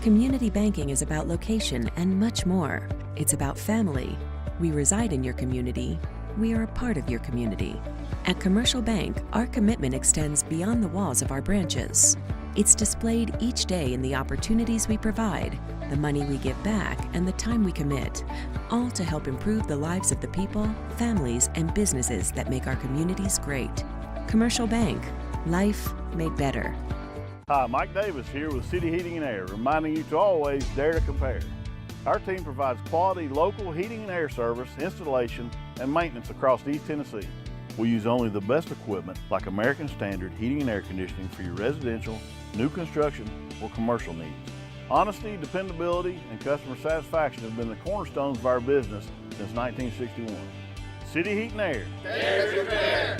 Community banking is about location and much more. It's about family. We reside in your community. We are a part of your community. At Commercial Bank, our commitment extends beyond the walls of our branches. It's displayed each day in the opportunities we provide, the money we give back, and the time we commit, all to help improve the lives of the people, families, and businesses that make our communities great. Commercial Bank, life made better. Hi, Mike Davis here with City Heating and Air, reminding you to always dare to compare. Our team provides quality local heating and air service, installation, and maintenance across East Tennessee. We use only the best equipment like American Standard heating and air conditioning for your residential, new construction, or commercial needs. Honesty, dependability, and customer satisfaction have been the cornerstones of our business since 1961. City Heat and Air. Dare to compare.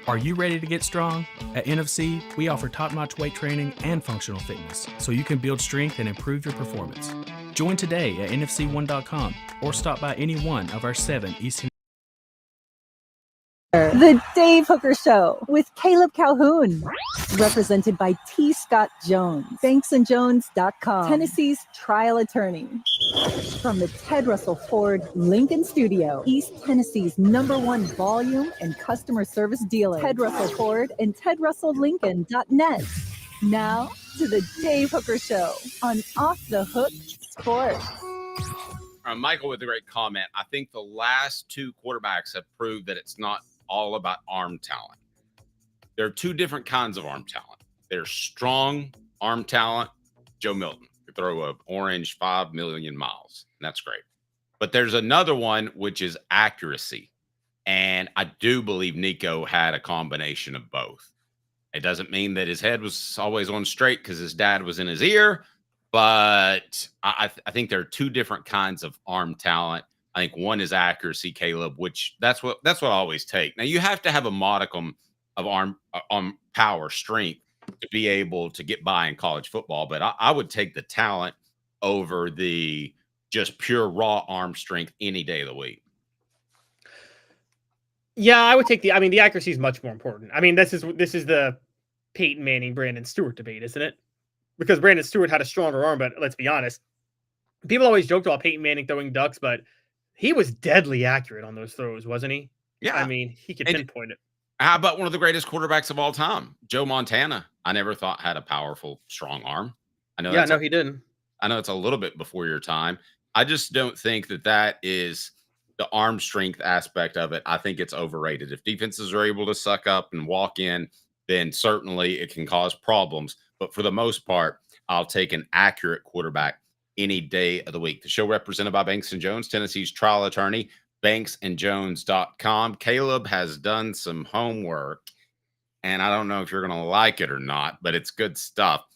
Are you ready to get strong? At NFC, we offer top-notch weight training and functional fitness, so you can build strength and improve your performance. Join today at NFC1.com or stop by any one of our 7 East. The Dave Hooker Show with Caleb Calhoun, represented by T. Scott Jones, banksandjones.com, Tennessee's trial attorney. From the Ted Russell Ford Lincoln Studio, East Tennessee's #1 volume and customer service dealer, Ted Russell Ford and TedRussellLincoln.net. Now to the Dave Hooker Show on Off the Hook Sports. Michael with a great comment. I think the last 2 quarterbacks have proved that it's not all about arm talent. There are 2 different kinds of arm talent. There's strong arm talent. Joe Milton could throw an orange 5 million miles, and that's great. But there's another one, which is accuracy. And I do believe Nico had a combination of both. It doesn't mean that his head was always on straight because his dad was in his ear, but I think there are 2 different kinds of arm talent. I think one is accuracy, Caleb, which that's what I always take. Now you have to have a modicum of arm power, strength to be able to get by in college football. But I would take the talent over the just pure raw arm strength any day of the week. Yeah, I would take the accuracy is much more important. I mean, this is the Peyton Manning, Brandon Stewart debate, isn't it? Because Brandon Stewart had a stronger arm, but let's be honest. People always joked about Peyton Manning throwing ducks, but he was deadly accurate on those throws, wasn't he? Yeah. I mean, he could pinpoint it. How about one of the greatest quarterbacks of all time, Joe Montana? I never thought had a powerful, strong arm. I know. Yeah, no, he didn't. I know it's a little bit before your time. I just don't think that is the arm strength aspect of it. I think it's overrated. If defenses are able to suck up and walk in, then certainly it can cause problems. But for the most part, I'll take an accurate quarterback any day of the week. The show represented by Banks & Jones, Tennessee's trial attorney, banksandjones.com. Caleb has done some homework, and I don't know if you're going to like it or not, but it's good stuff.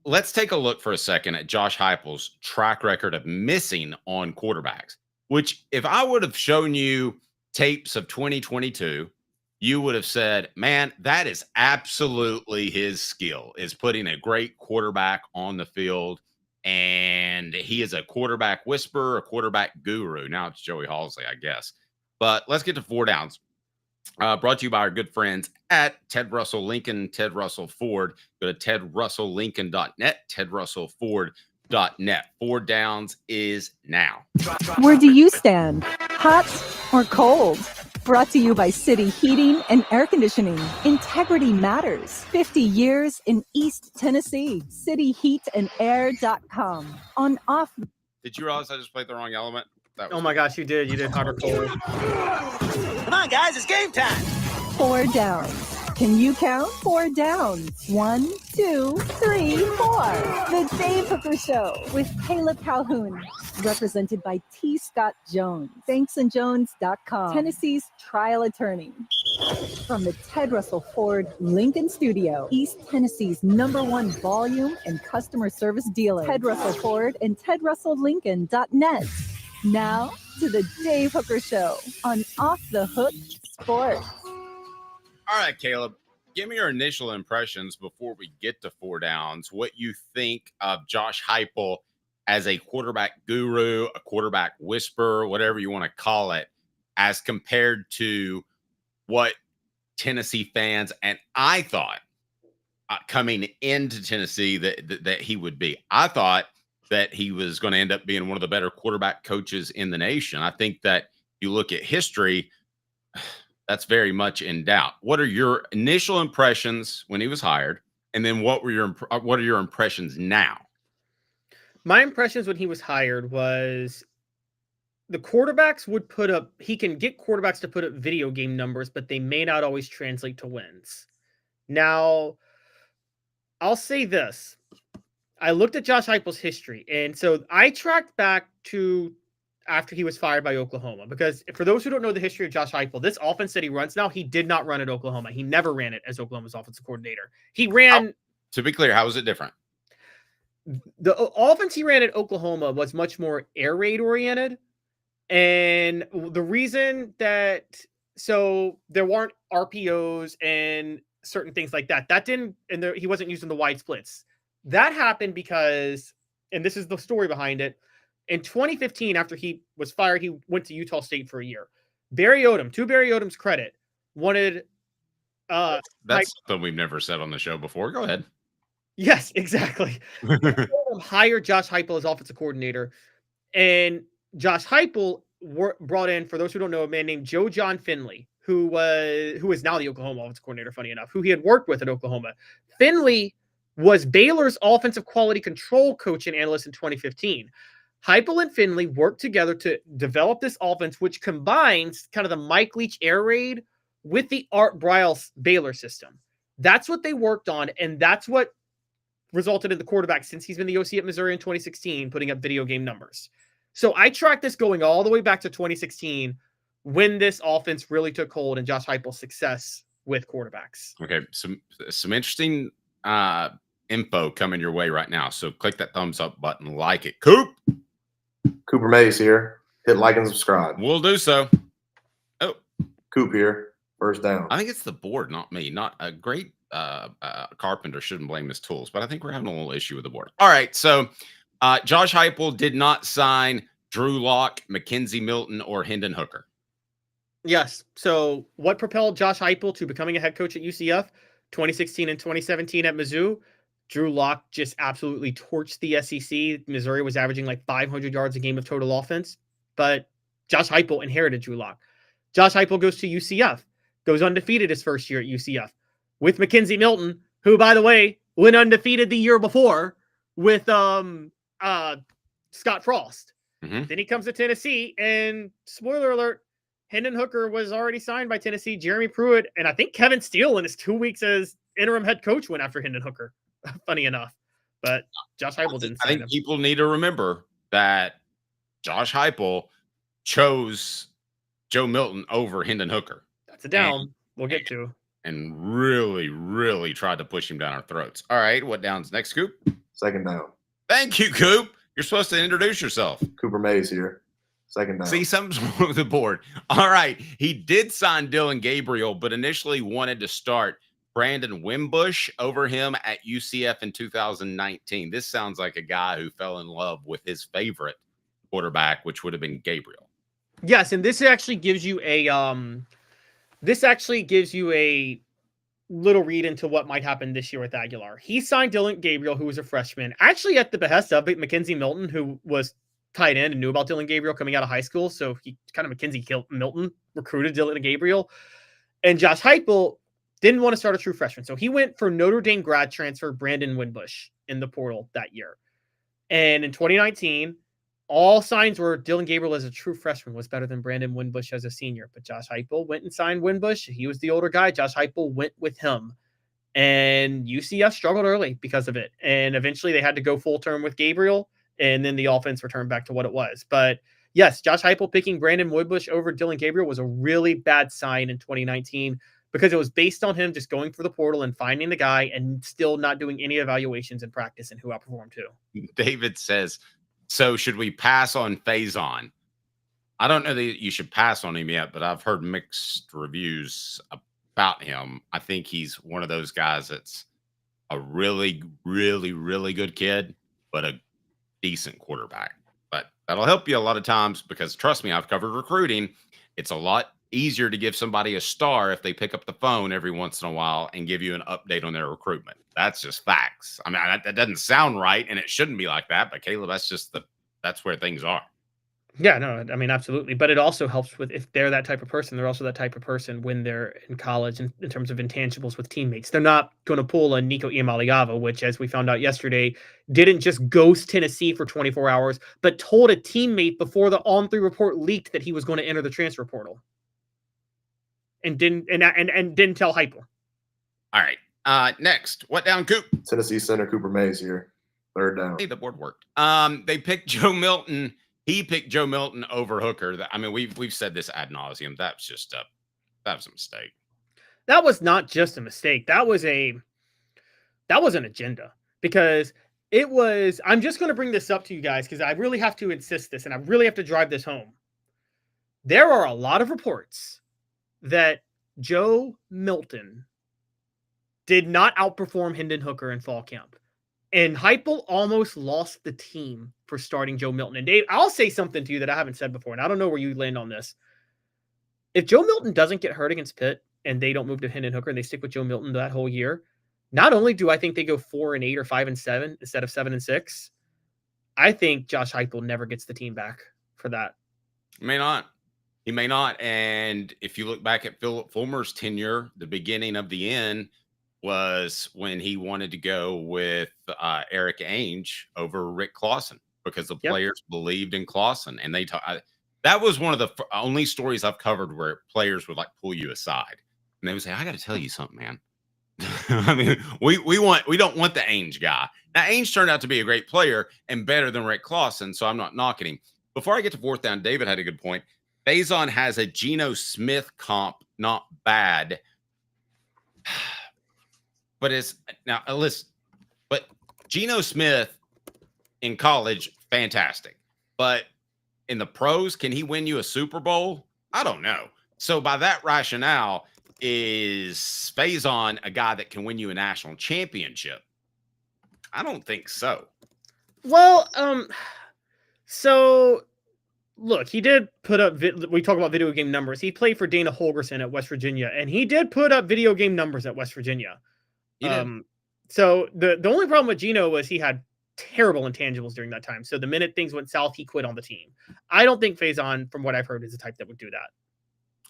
Let's take a look for a second at Josh Heupel's track record of missing on quarterbacks, which if I would have shown you tapes of 2022, you would have said, man, that is absolutely his skill, is putting a great quarterback on the field. And he is a quarterback whisperer, a quarterback guru. Now it's Joey Halsey, I guess. But let's get to 4 downs. Brought to you by our good friends at Ted Russell Lincoln, Ted Russell Ford. Go to TedRussellLincoln.net, TedRussellFord.net. 4 downs is now. Where do you stand? Hot or cold? Brought to you by City Heating and Air Conditioning. Integrity matters. 50 years in East Tennessee. CityHeatandAir.com. On off. Did you realize I just played the wrong element? Oh my gosh, you did. You did hot or cold. Come on, guys, it's game time. 4 downs. Can you count? 4 downs. 1, 2, 3, 4. The Dave Hooker Show with Caleb Calhoun. Represented by T. Scott Jones. BanksandJones.com. Tennessee's trial attorney. From the Ted Russell Ford Lincoln Studio, East Tennessee's #1 volume and customer service dealer. Ted Russell Ford and TedRussellLincoln.net. Now to the Dave Hooker Show on Off the Hook Sports. All right, Caleb, give me your initial impressions before we get to 4 downs. What you think of Josh Heupel as a quarterback guru, a quarterback whisperer, whatever you want to call it, as compared to what Tennessee fans and I thought coming into Tennessee that he would be. I thought that he was going to end up being one of the better quarterback coaches in the nation. I think that you look at history, that's very much in doubt. What are your initial impressions when he was hired, and then what are your impressions now? My impressions when he was hired was the quarterbacks would put up, he can get quarterbacks to put up video game numbers, but they may not always translate to wins. Now, I'll say this. I looked at Josh Heupel's history, and so I tracked back to after he was fired by Oklahoma, because for those who don't know the history of Josh Heupel, this offense that he runs now, he did not run at Oklahoma. He never ran it as Oklahoma's offensive coordinator. He ran... To be clear, how is it different? The offense he ran at Oklahoma was much more air raid oriented. And the reason that, so there weren't RPOs and certain things like that. That didn't, and he wasn't using the wide splits. That happened because, and this is the story behind it, in 2015, after he was fired, he went to Utah State for a year. Barry Odom, to Barry Odom's credit, wanted... That's something we've never said on the show before. Go ahead. Yes, exactly. Hired Josh Heupel as offensive coordinator, and Josh Heupel brought in, for those who don't know, a man named Joe John Finley, who is now the Oklahoma offensive coordinator, funny enough, who he had worked with at Oklahoma. Finley was Baylor's offensive quality control coach and analyst in 2015. Heupel and Finley worked together to develop this offense, which combines kind of the Mike Leach air raid with the Art Briles Baylor system. That's what they worked on, and that's what resulted in the quarterback, since he's been the OC at Missouri in 2016, putting up video game numbers. So I tracked this going all the way back to 2016 when this offense really took hold and Josh Heupel's success with quarterbacks. Okay, some interesting info coming your way right now. So click that thumbs up button, like it. Cooper Mays here. Hit like and subscribe. We'll do so. Oh, Coop here. First down. I think it's the board, not me. Not a great carpenter shouldn't blame his tools, but I think we're having a little issue with the board. All right, so Josh Heupel did not sign Drew Lock, Mackenzie Milton, or Hendon Hooker. Yes. So what propelled Josh Heupel to becoming a head coach at UCF? 2016 and 2017 at Mizzou. Drew Lock just absolutely torched the SEC. Missouri was averaging like 500 yards a game of total offense, but Josh Heupel inherited Drew Lock. Josh Heupel goes to UCF, goes undefeated his first year at UCF with Mackenzie Milton, who, by the way, went undefeated the year before with Scott Frost. Mm-hmm. Then he comes to Tennessee, and spoiler alert, Hendon Hooker was already signed by Tennessee. Jeremy Pruitt, and I think Kevin Steele in his 2 weeks as interim head coach went after Hendon Hooker. Funny enough, but Josh Heupel didn't. I think people need to remember that Josh Heupel chose Joe Milton over Hendon Hooker. That's a down. We'll get to. And really, really tried to push him down our throats. All right, what down's next, Coop? Second down. Thank you, Coop. You're supposed to introduce yourself. Cooper Mays here. Second down. See, something's wrong with the board. All right, he did sign Dylan Gabriel, but initially wanted to start Brandon Wimbush over him at UCF in 2019. This sounds like a guy who fell in love with his favorite quarterback, which would have been Gabriel. Yes, and this actually gives you a little read into what might happen this year with Aguilar. He signed Dylan Gabriel, who was a freshman, actually at the behest of Mackenzie Milton, who was tight end and knew about Dylan Gabriel coming out of high school. So he kind of Mackenzie Milton recruited Dylan Gabriel. And Josh Heupel didn't want to start a true freshman. So he went for Notre Dame grad transfer Brandon Winbush in the portal that year. And in 2019, all signs were Dylan Gabriel as a true freshman was better than Brandon Winbush as a senior. But Josh Heupel went and signed Winbush. He was the older guy. Josh Heupel went with him. And UCF struggled early because of it. And eventually they had to go full term with Gabriel. And then the offense returned back to what it was. But yes, Josh Heupel picking Brandon Winbush over Dylan Gabriel was a really bad sign in 2019 because it was based on him just going for the portal and finding the guy and still not doing any evaluations in practice and who outperformed who. David says, so should we pass on Faison? I don't know that you should pass on him yet, but I've heard mixed reviews about him. I think he's one of those guys that's a really, really, really good kid, but a decent quarterback. But that'll help you a lot of times because trust me, I've covered recruiting. It's a lot easier to give somebody a star if they pick up the phone every once in a while and give you an update on their recruitment. That's just facts. I mean, that doesn't sound right and it shouldn't be like that, but Caleb, that's where things are. Yeah, no, I mean, absolutely. But it also helps with if they're that type of person, they're also that type of person when they're in college in terms of intangibles with teammates. They're not going to pull a Nico Iamaleava, which, as we found out yesterday, didn't just ghost Tennessee for 24 hours, but told a teammate before the On3 report leaked that he was going to enter the transfer portal. And didn't tell Heupel. All right. Next, what down, Coop? Tennessee center Cooper Mays here. Third down. Hey, the board worked. They picked Joe Milton. He picked Joe Milton over Hooker. I mean, we've said this ad nauseum. That was a mistake. That was not just a mistake. That was an agenda because it was. I'm just going to bring this up to you guys because I really have to insist this and I really have to drive this home. There are a lot of reports that Joe Milton did not outperform Hendon Hooker in fall camp. And Heupel almost lost the team for starting Joe Milton. And Dave, I'll say something to you that I haven't said before, and I don't know where you land on this. If Joe Milton doesn't get hurt against Pitt and they don't move to Hendon Hooker and they stick with Joe Milton that whole year, not only do I think they go 4-8 or 5-7 instead of 7-6, I think Josh Heupel never gets the team back for that. He may not. He may not. And if you look back at Philip Fulmer's tenure, the beginning of the end was when he wanted to go with Eric Ainge over Rick Clausen because the players believed in Clausen. And that was one of the only stories I've covered where players would like pull you aside and they would say, I got to tell you something, man. I mean, we don't want the Ainge guy. Now, Ainge turned out to be a great player and better than Rick Clausen, so I'm not knocking him. Before I get to fourth down, David had a good point. Faison has a Geno Smith comp, not bad. But listen, but Geno Smith in college, fantastic. But in the pros, can he win you a Super Bowl? I don't know. So by that rationale, is Faison a guy that can win you a national championship? I don't think so. Well, so look, he did put up, we talk about video game numbers. He played for Dana Holgerson at West Virginia, and he did put up video game numbers at West Virginia. So the only problem with Geno was he had terrible intangibles during that time. So the minute things went south, he quit on the team. I don't think Faison, from what I've heard, is the type that would do that.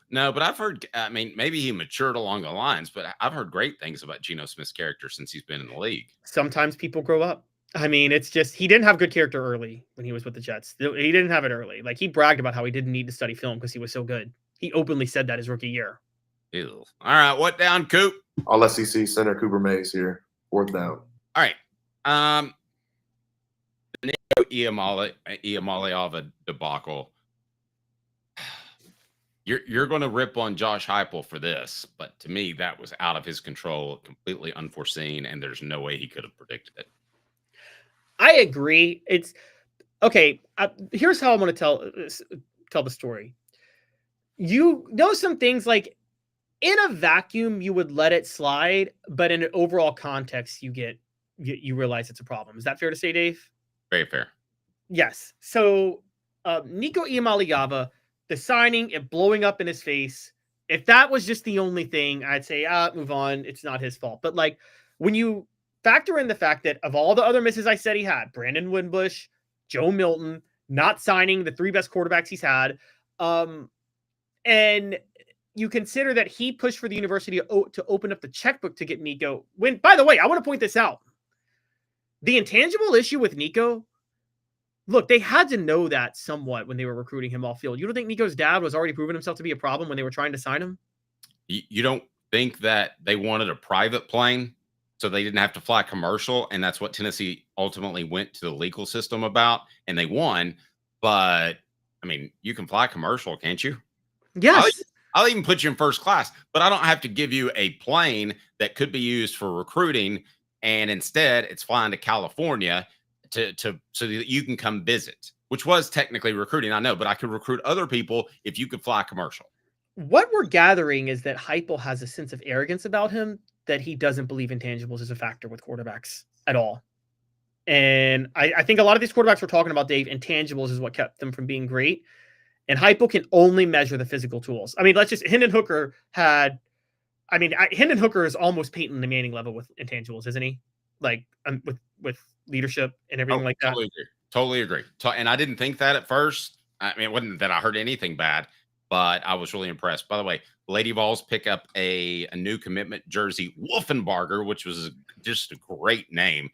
No, but I've heard, I mean, maybe he matured along the lines, but I've heard great things about Geno Smith's character since he's been in the league. Sometimes people grow up. I mean, it's just, he didn't have good character early when he was with the Jets. He didn't have it early. Like, he bragged about how he didn't need to study film because he was so good. He openly said that his rookie year. Ew. All right, what down, Coop? All SEC center Cooper Mays here. Fourth down. All right. The Iamaleava debacle. You're going to rip on Josh Heupel for this, but to me, that was out of his control, completely unforeseen, and there's no way he could have predicted it. I agree. It's okay. Here's how I'm going to tell the story. You know, some things like in a vacuum, you would let it slide, but in an overall context, you realize it's a problem. Is that fair to say, Dave? Very fair. Yes. So Nico Iamaleava, the signing, it blowing up in his face. If that was just the only thing, I'd say, move on. It's not his fault. But like when you factor in the fact that of all the other misses I said he had, Brandon Winbush, Joe Milton, not signing the 3 best quarterbacks he's had. And you consider that he pushed for the university to open up the checkbook to get Nico. When, by the way, I want to point this out. The intangible issue with Nico, look, they had to know that somewhat when they were recruiting him off field. You don't think Nico's dad was already proving himself to be a problem when they were trying to sign him? You don't think that they wanted a private plane so they didn't have to fly commercial? And that's what Tennessee ultimately went to the legal system about, and they won. But, I mean, you can fly commercial, can't you? Yes. I'll even put you in first class, but I don't have to give you a plane that could be used for recruiting. And instead, it's flying to California so that you can come visit, which was technically recruiting, I know, but I could recruit other people if you could fly commercial. What we're gathering is that Heupel has a sense of arrogance about him, that he doesn't believe intangibles is a factor with quarterbacks at all. And I think a lot of these quarterbacks we're talking about, Dave, intangibles is what kept them from being great. And Heupel can only measure the physical tools. I mean, Hendon Hooker Hendon Hooker is almost Peyton Manning level with intangibles, isn't he? Like with leadership and everything like that. Totally agree. And I didn't think that at first. I mean, it wasn't that I heard anything bad, but I was really impressed. By the way, Lady Vols pick up a new commitment jersey, Wolfenbarger, which was just a great name.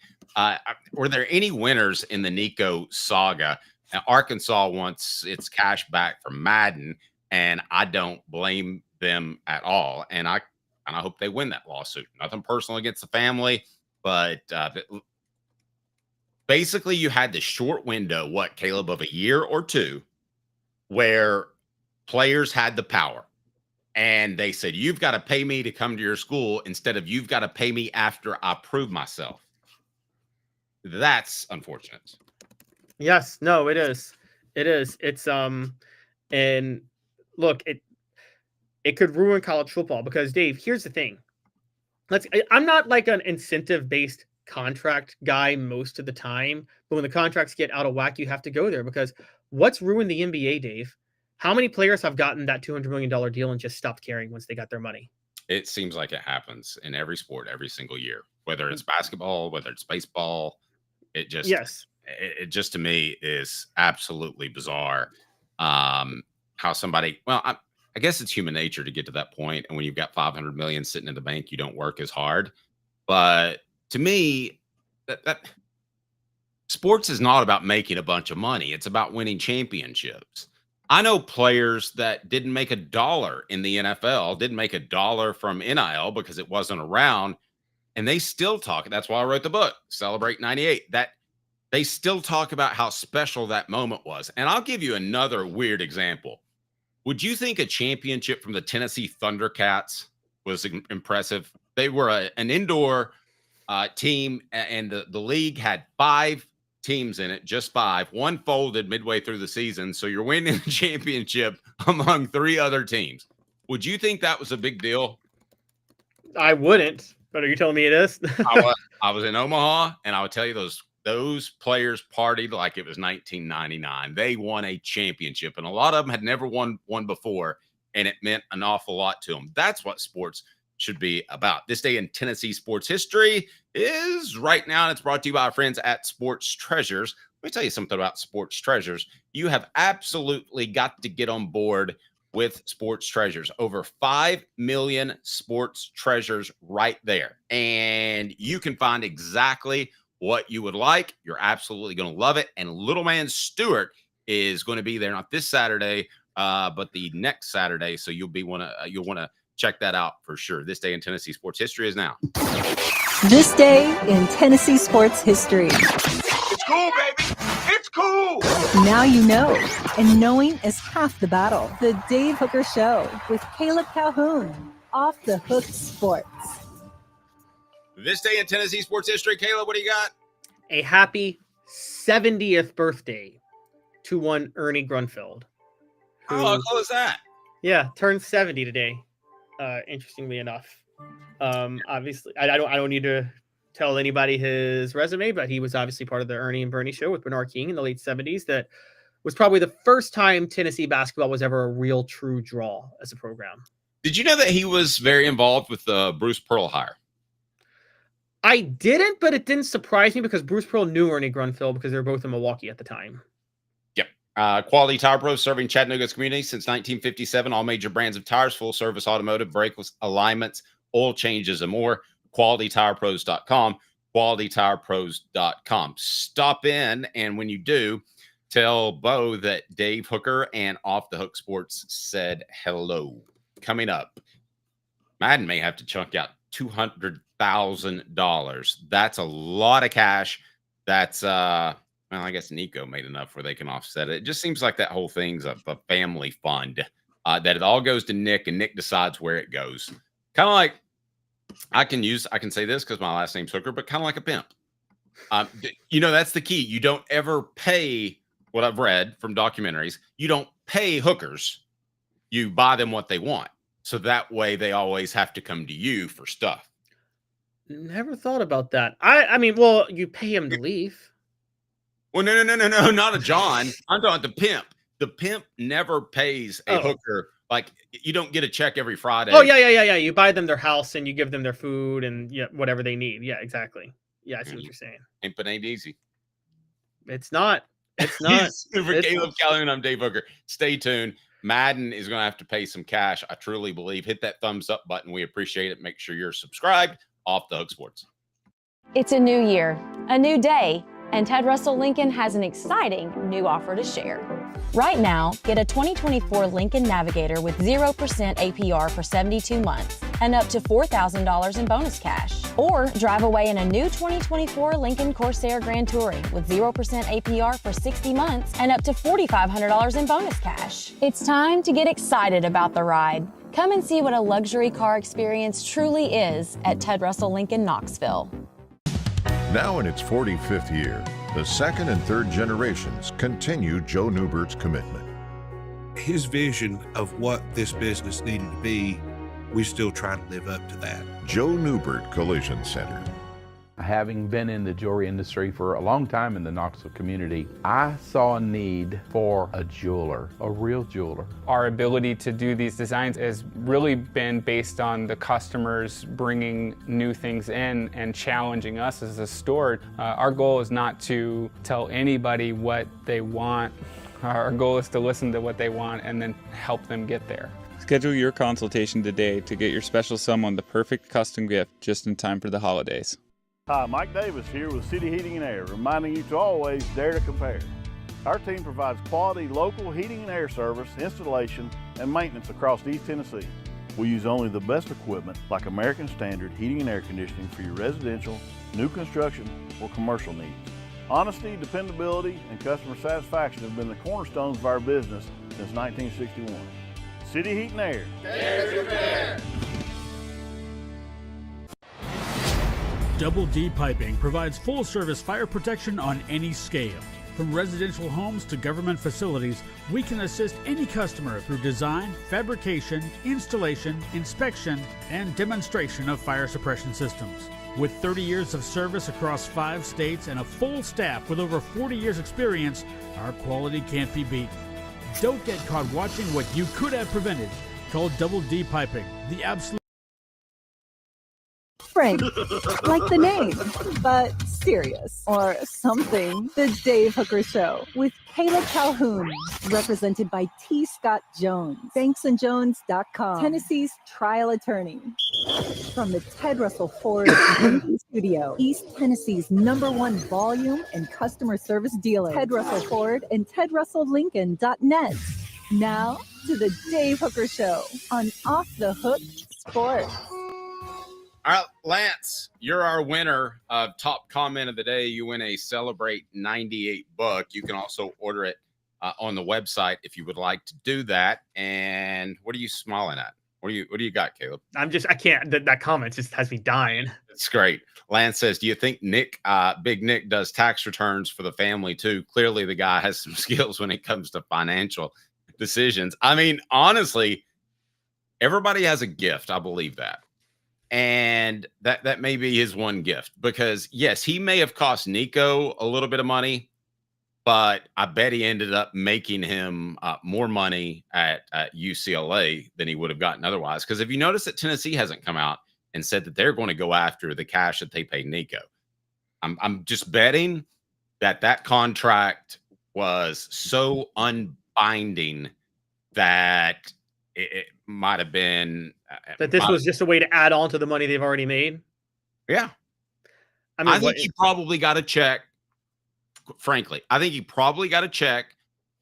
Were there any winners in the Nico saga? Now, Arkansas wants its cash back from Madden, and I don't blame them at all. And I hope they win that lawsuit. Nothing personal against the family, but basically you had the short window, Caleb, of a year or two, where players had the power. And they said, you've got to pay me to come to your school instead of you've got to pay me after I prove myself. That's unfortunate. Yes, no, it is. It is. It's and look, it could ruin college football because, Dave, here's the thing. I'm not like an incentive-based contract guy most of the time, but when the contracts get out of whack, you have to go there because what's ruined the NBA, Dave? How many players have gotten that $200 million deal and just stopped caring once they got their money? It seems like it happens in every sport every single year, whether it's basketball, whether it's baseball. It just to me is absolutely bizarre. How somebody, well, I guess it's human nature to get to that point. And when you've got $500 million sitting in the bank, you don't work as hard. But to me, that sports is not about making a bunch of money. It's about winning championships. I know players that didn't make $1 in the NFL, didn't make $1 from NIL because it wasn't around. And they still talk. That's why I wrote the book, Celebrate 98. That they still talk about how special that moment was. And I'll give you another weird example. Would you think a championship from the Tennessee Thundercats was impressive? They were an indoor team, and the league had 5 teams in it, just 5. One folded midway through the season. So you're winning the championship among 3 other teams. Would you think that was a big deal? I wouldn't. But are you telling me it is? I was in Omaha, and I would tell you those players partied like it was 1999. They won a championship, and a lot of them had never won one before, and it meant an awful lot to them. That's what sports should be about. This day in Tennessee sports history is right now, and it's brought to you by our friends at Sports Treasures. Let me tell you something about Sports Treasures. You have absolutely got to get on board with Sports Treasures. Over 5 million sports treasures right there. And you can find exactly what you would like. You're absolutely going to love it. And little man Stewart is going to be there, not this Saturday, but the next Saturday. So you'll want to check that out for sure. This day in Tennessee sports history is now. This day in Tennessee sports history. It's cool, baby. It's cool. Now you know, and knowing is half the battle. The Dave Hooker Show with Caleb Calhoun, Off the Hook Sports. This day in Tennessee sports history, Caleb, what do you got? A happy 70th birthday to one Ernie Grunfeld. Oh, how cool is that? Yeah, turned 70 today. Interestingly enough, obviously, I don't need to tell anybody his resume, but he was obviously part of the Ernie and Bernie show with Bernard King in the late 70s. That was probably the first time Tennessee basketball was ever a real true draw as a program. Did you know that he was very involved with the Bruce Pearl hire? I didn't, but it didn't surprise me because Bruce Pearl knew Ernie Grunfeld because they were both in Milwaukee at the time. Yep. Quality Tire Pros, serving Chattanooga's community since 1957. All major brands of tires, full service automotive, brake alignments, oil changes, and more. QualityTirePros.com. QualityTirePros.com. Stop in, and when you do, tell Bo that Dave Hooker and Off the Hook Sports said hello. Coming up, Madden may have to chunk out $200,000. That's a lot of cash. That's well, I guess Nico made enough where they can offset it. It just seems like that whole thing's a family fund, that it all goes to Nick and Nick decides where it goes. Kind of like, I can say this because my last name's Hooker, but kind of like a pimp. That's the key. You don't ever pay, what I've read from documentaries, you don't pay hookers. You buy them what they want. So that way they always have to come to you for stuff. Never thought about that. I mean, well, you pay him to leave. Well, no, not a John. I'm talking about the pimp. The pimp never pays a hooker. Like, you don't get a check every Friday. Oh, yeah. You buy them their house and you give them their food and whatever they need. Yeah, exactly. Yeah, I see what you're saying. Pimping ain't easy. It's not. It's not. For Caleb Calhoun, I'm Dave Hooker. Stay tuned. Madden is going to have to pay some cash, I truly believe. Hit that thumbs up button. We appreciate it. Make sure you're subscribed. Off the Hook Sports. It's a new year, a new day, and Ted Russell Lincoln has an exciting new offer to share. Right now, get a 2024 Lincoln Navigator with 0% APR for 72 months and up to $4,000 in bonus cash. Or drive away in a new 2024 Lincoln Corsair Grand Touring with 0% APR for 60 months and up to $4,500 in bonus cash. It's time to get excited about the ride. Come and see what a luxury car experience truly is at Ted Russell Lincoln Knoxville. Now in its 45th year, the second and third generations continue Joe Newbert's commitment. His vision of what this business needed to be, we still try to live up to that. Joe Newbert Collision Center. Having been in the jewelry industry for a long time in the Knoxville community, I saw a need for a jeweler, a real jeweler. Our ability to do these designs has really been based on the customers bringing new things in and challenging us as a store. Our goal is not to tell anybody what they want. Our goal is to listen to what they want and then help them get there. Schedule your consultation today to get your special someone the perfect custom gift just in time for the holidays. Hi, Mike Davis here with City Heating and Air, reminding you to always dare to compare. Our team provides quality local heating and air service, installation, and maintenance across East Tennessee. We use only the best equipment like American Standard heating and air conditioning for your residential, new construction, or commercial needs. Honesty, dependability, and customer satisfaction have been the cornerstones of our business since 1961. City Heat and Air. Dare to compare. Double D Piping provides full-service fire protection on any scale. From residential homes to government facilities, we can assist any customer through design, fabrication, installation, inspection, and demonstration of fire suppression systems. With 30 years of service across 5 states and a full staff with over 40 years experience, our quality can't be beaten. Don't get caught watching what you could have prevented. Call Double D Piping, the absolute Frank, like the name, but serious or something. The Dave Hooker Show with Caleb Calhoun, represented by T. Scott Jones, banksandjones.com, Tennessee's trial attorney. From the Ted Russell Ford Studio, East Tennessee's #1 volume and customer service dealer, Ted Russell Ford and TedRussellLincoln.net. Now to the Dave Hooker Show on Off the Hook Sports. All right, Lance, you're our winner of top comment of the day. You win a Celebrate 98 book. You can also order it on the website if you would like to do that. And what are you smiling at? What do you got, Caleb? I can't. That comment just has me dying. It's great. Lance says, do you think Big Nick does tax returns for the family too? Clearly the guy has some skills when it comes to financial decisions. I mean, honestly, everybody has a gift. I believe that. And that may be his one gift, because yes, he may have cost Nico a little bit of money, but I bet he ended up making him more money at UCLA than he would have gotten otherwise. Because if you notice that Tennessee hasn't come out and said that they're going to go after the cash that they paid Nico, I'm just betting that contract was so unbinding that it might have been that this was just a way to add on to the money they've already made. Yeah. I mean, think he probably got a check. Frankly, I think he probably got a check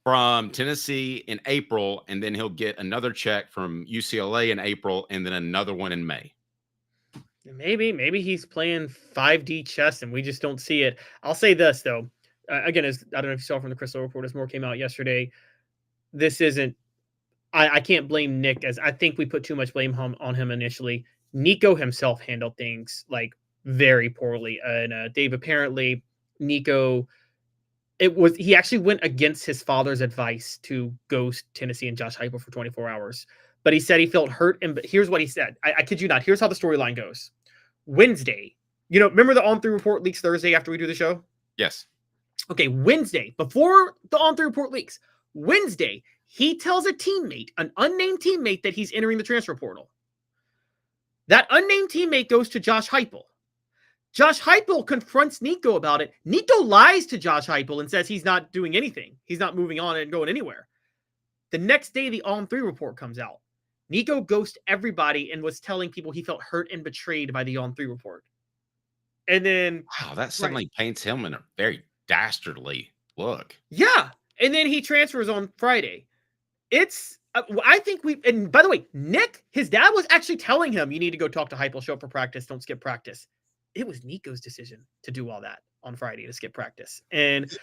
from Tennessee in April, and then he'll get another check from UCLA in April, and then another one in May. Maybe he's playing 5D chess and we just don't see it. I'll say this though, again, as I don't know if you saw from the Crystal Report, as more came out yesterday, this isn't. I can't blame Nick, as I think we put too much blame on him initially. Nico himself handled things like very poorly, and Dave, apparently Nico, he actually went against his father's advice to ghost Tennessee and Josh Heupel for 24 hours. But he said he felt hurt. And here's what he said. I kid you not. Here's how the storyline goes. Wednesday, remember the On3 Report leaks Thursday after we do the show? Yes. Okay, Wednesday, before the On3 Report leaks, Wednesday, he tells a teammate, an unnamed teammate, that he's entering the transfer portal. That unnamed teammate goes to Josh Heupel. Josh Heupel confronts Nico about it. Nico lies to Josh Heupel and says he's not doing anything. He's not moving on and going anywhere. The next day, the On3 Report comes out. Nico ghosted everybody and was telling people he felt hurt and betrayed by the On3 Report. And then... Wow, that suddenly paints him in a very dastardly look. Yeah. And then he transfers on Friday. It's... I think and by the way, Nick, his dad was actually telling him, you need to go talk to Heupel, show up for practice, don't skip practice. It was Nico's decision to do all that on Friday, to skip practice. And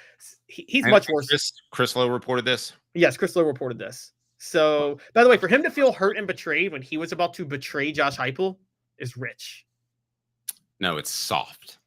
he's much worse. Chris Lowe reported this? Yes, Chris Lowe reported this. So, by the way, for him to feel hurt and betrayed when he was about to betray Josh Heupel is rich. No, it's soft.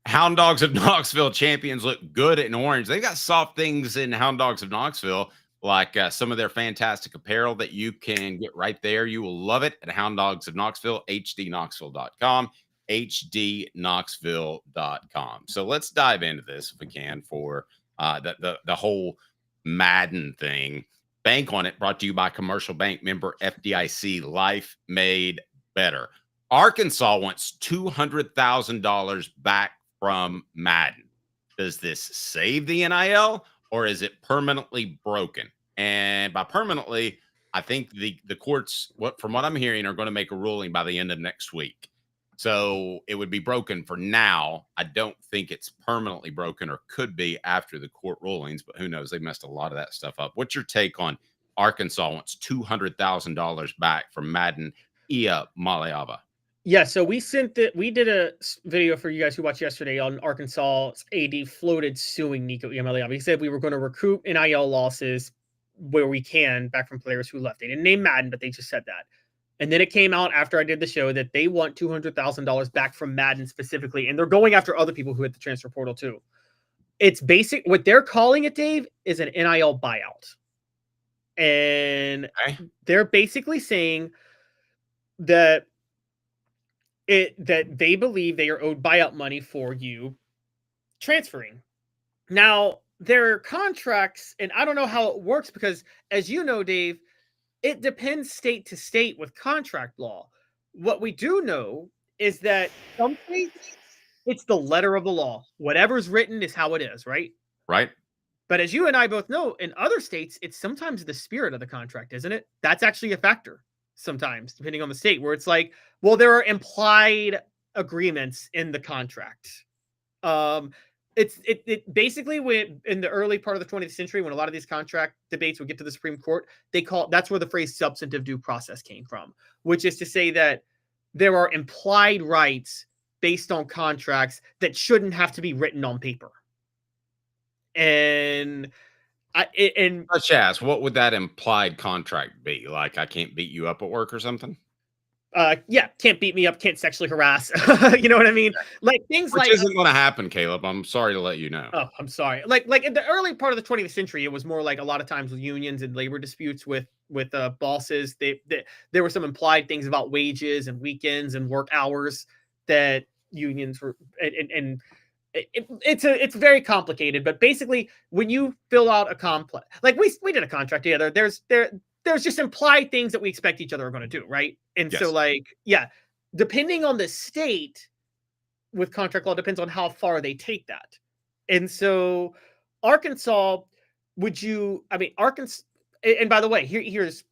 Hound Dogs of Knoxville champions look good in orange. They got soft things in Hound Dogs of Knoxville, like some of their fantastic apparel that you can get right there. You will love it at Hound Dogs of Knoxville, hdknoxville.com, hdknoxville.com. So let's dive into this if we can for the whole Madden thing. Bank on it, brought to you by Commercial Bank, member FDIC, life made better. Arkansas wants $200,000 back from Madden. Does this save the NIL or is it permanently broken? And by permanently, I think the courts, from what I'm hearing, are going to make a ruling by the end of next week. So it would be broken for now. I don't think it's permanently broken, or could be after the court rulings, but who knows? They messed a lot of that stuff up. What's your take on Arkansas wants $200,000 back from Madden Iamaleava? Yeah, so we did a video for you guys who watched yesterday on Arkansas's AD floated suing Nico Iamaleava. He said we were going to recoup NIL losses where we can back from players who left. They didn't name Madden, but they just said that. And then it came out after I did the show that they want $200,000 back from Madden specifically, and they're going after other people who hit the transfer portal too. It's basic. What they're calling it, Dave, is an NIL buyout. And they're basically saying that they believe they are owed buyout money for you transferring. Now, their contracts, and I don't know how it works because, as you know, Dave, it depends state to state with contract law. What we do know is that some states, it's the letter of the law. Whatever's written is how it is, right? Right. But as you and I both know, in other states, it's sometimes the spirit of the contract, isn't it? That's actually a factor sometimes, depending on the state, where it's like, well, there are implied agreements in the contract. It basically, when in the early part of the 20th century, when a lot of these contract debates would get to the Supreme Court, that's where the phrase substantive due process came from, which is to say that there are implied rights based on contracts that shouldn't have to be written on paper. And let's ask, what would that implied contract be? Like, I can't beat you up at work or something? Yeah, can't beat me up, can't sexually harass. You know what I mean? Like things Which like isn't going to happen, Caleb. I'm sorry to let you know. Oh, I'm sorry. Like in the early part of the 20th century, it was more like a lot of times with unions and labor disputes with bosses. There were some implied things about wages and weekends and work hours that unions were, and it's very complicated. But basically, when you fill out a complex, like we did a contract together, there's just implied things that we expect each other are going to do, right? And so, like, yeah, depending on the state with contract law, depends on how far they take that. And so Arkansas, Arkansas, and by the way, here's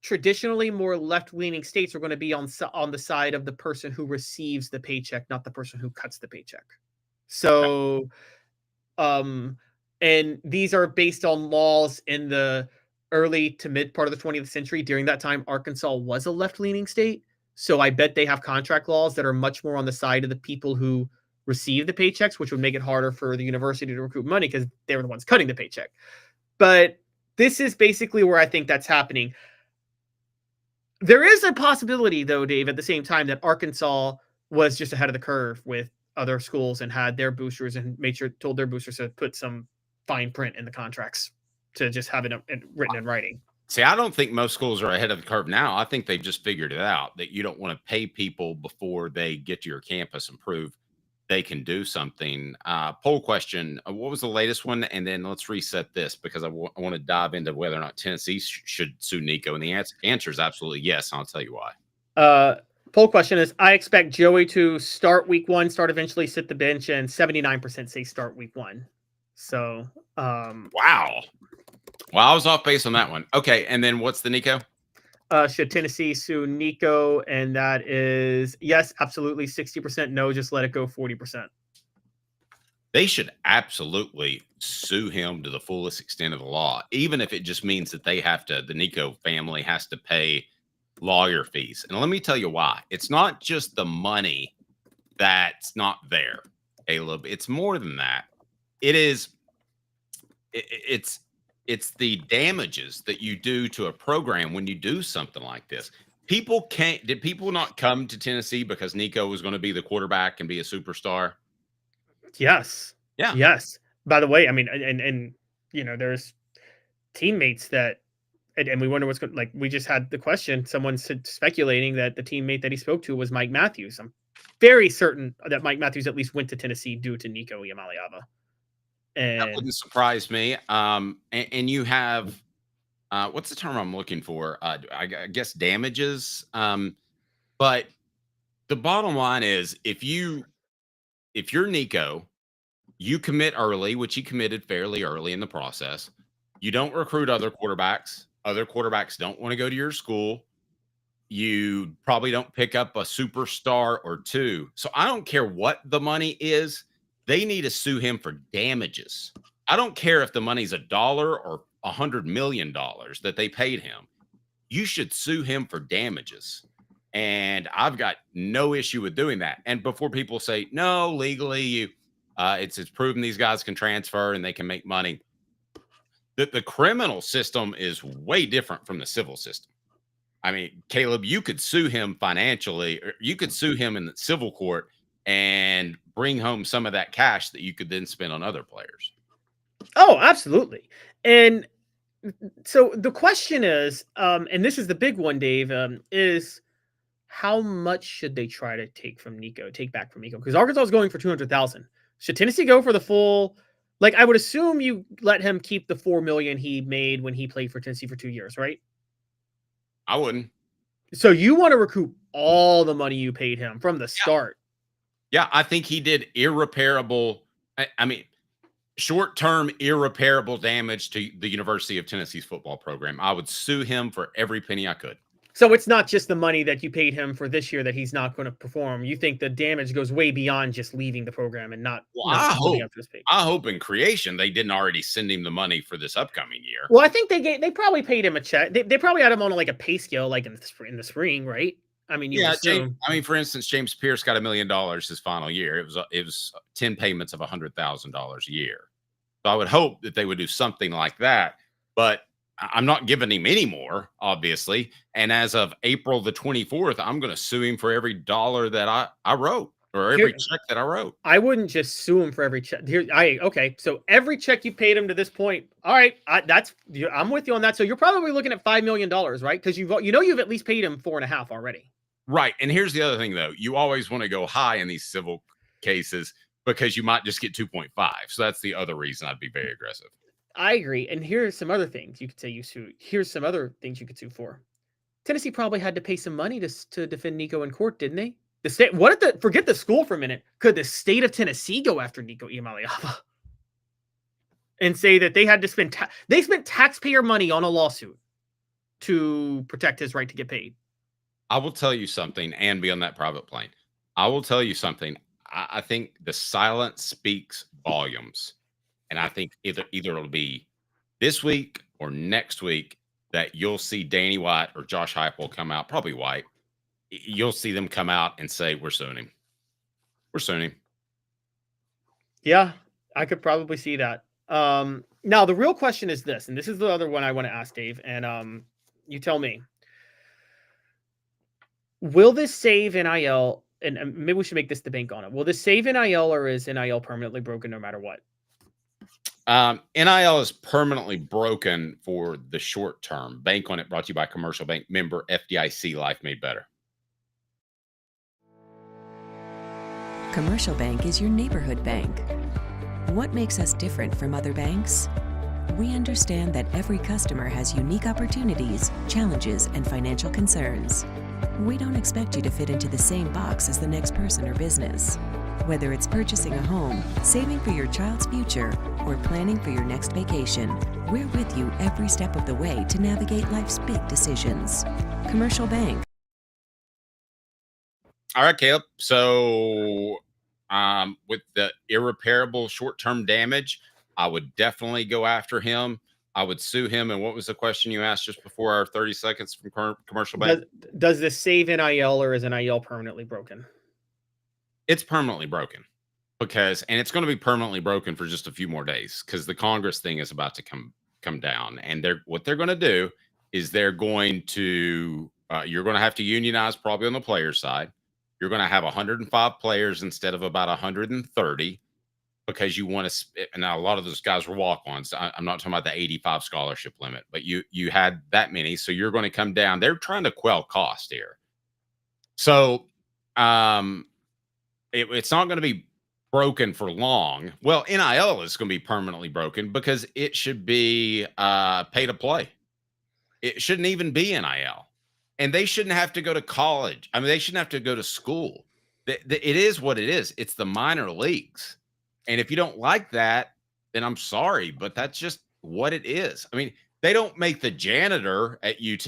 traditionally more left-leaning states are going to be on the side of the person who receives the paycheck, not the person who cuts the paycheck. So, and these are based on laws in the early to mid part of the 20th century. During that time, Arkansas was a left-leaning state. So I bet they have contract laws that are much more on the side of the people who receive the paychecks, which would make it harder for the university to recoup money because they were the ones cutting the paycheck. But this is basically where I think that's happening. There is a possibility, though, Dave, at the same time that Arkansas was just ahead of the curve with other schools and had their boosters and told their boosters to put some fine print in the contracts to just have it written in writing. See, I don't think most schools are ahead of the curve now. I think they've just figured it out that you don't want to pay people before they get to your campus and prove they can do something. Poll question. What was the latest one? And then let's reset this because I want to dive into whether or not Tennessee should sue Nico. And the answer is absolutely yes. And I'll tell you why. Poll question is, I expect Joey to start week 1, start eventually, sit the bench, and 79% say start week 1. So, wow. Well, I was off base on that one. Okay. And then what's the Nico? Should Tennessee sue Nico? And that is yes, absolutely. 60%. No, just let it go. 40%. They should absolutely sue him to the fullest extent of the law, even if it just means that the Nico family has to pay lawyer fees. And let me tell you why. It's not just the money that's not there, Caleb. It's more than that. It's the damages that you do to a program when you do something like this. Did people not come to Tennessee because Nico was going to be the quarterback and be a superstar? Yes. Yeah. Yes. By the way, I mean, and there's teammates that, and we wonder what's going, like, we just had the question, someone speculating that the teammate that he spoke to was Mike Matthews. I'm very certain that Mike Matthews at least went to Tennessee due to Nico Iamaleava. And that wouldn't surprise me. And you have, what's the term I'm looking for? I guess damages. But the bottom line is, if you're Nico, you commit early, which he committed fairly early in the process. You don't recruit other quarterbacks. Other quarterbacks don't want to go to your school. You probably don't pick up a superstar or two. So I don't care what the money is. They need to sue him for damages. I don't care if the money's $1 or $100 million that they paid him. You should sue him for damages. And I've got no issue with doing that. And before people say, no, legally, it's proven these guys can transfer and they can make money. The criminal system is way different from the civil system. I mean, Caleb, you could sue him financially, or you could sue him in the civil court and bring home some of that cash that you could then spend on other players. Oh, absolutely. And so the question is, and this is the big one, Dave, is how much should they try to take back from Nico? Because Arkansas is going for $200,000. Should Tennessee go for the full? Like, I would assume you let him keep the $4 million he made when he played for Tennessee for 2 years, right? I wouldn't. So you want to recoup all the money you paid him from the start. Yeah, I think he did irreparable. Short-term irreparable damage to the University of Tennessee's football program. I would sue him for every penny I could. So it's not just the money that you paid him for this year that he's not going to perform. You think the damage goes way beyond just leaving the program and not. I hope in creation they didn't already send him the money for this upcoming year. Well, I think they probably paid him a check. They probably had him on like a pay scale, like in the spring, right? I mean, for instance, James Pierce got $1 million his final year. It was 10 payments of $100,000 a year. So I would hope that they would do something like that, but I'm not giving him any more, obviously. And as of April the 24th, I'm going to sue him for every dollar that I wrote, or every check that I wrote. I wouldn't just sue him for every check. Okay, so every check you paid him to this point. All right, I'm with you on that. So you're probably looking at $5 million, right? Because you've at least paid him 4.5 already. Right. And here's the other thing, though. You always want to go high in these civil cases because you might just get 2.5. So that's the other reason I'd be very aggressive. I agree. And here's some other things you could say you sue. Here's some other things you could sue for. Tennessee probably had to pay some money to defend Nico in court, didn't they? The state. Forget the school for a minute. Could the state of Tennessee go after Nico Iamaleava? and say that they had to spend they spent taxpayer money on a lawsuit to protect his right to get paid. I will tell you something, and be on that private plane. I will tell you something. I think the silence speaks volumes, and I think either it'll be this week or next week that you'll see Danny White or Josh Heupel come out, probably White. You'll see them come out and say, "We're suing him. We're suing him." Yeah, I could probably see that. Now the real question is this, and this is the other one I want to ask Dave, and you tell me. Will this save NIL? And maybe we should make this the bank on it. Will this save NIL, or is NIL permanently broken no matter what? NIL is permanently broken for the short term. Bank on it, brought to you by Commercial Bank, member FDIC, Life Made Better. Commercial Bank is your neighborhood bank. What makes us different from other banks? We understand that every customer has unique opportunities, challenges, and financial concerns. We don't expect you to fit into the same box as the next person or business. Whether it's purchasing a home, saving for your child's future, or planning for your next vacation, we're with you every step of the way to navigate life's big decisions. Commercial Bank. All right, Caleb. So with the irreparable short-term damage, I would definitely go after him. I would sue him. And what was the question you asked just before our 30 seconds from Commercial Bank? Does this save NIL, or is NIL permanently broken? It's permanently broken and it's going to be permanently broken for just a few more days because the Congress thing is about to come down. And what they're going to do is they're going to you're going to have to unionize probably on the player side. You're going to have 105 players instead of about 130. Because you want to, and now a lot of those guys were walk-ons. I'm not talking about the 85 scholarship limit, but you had that many, so you're going to come down. They're trying to quell cost here, so it's not going to be broken for long. Well, NIL is going to be permanently broken because it should be pay to play. It shouldn't even be NIL, and they shouldn't have to go to college. I mean, they shouldn't have to go to school. It is what it is. It's the minor leagues. And if you don't like that, then I'm sorry, but that's just what it is. I mean, they don't make the janitor at UT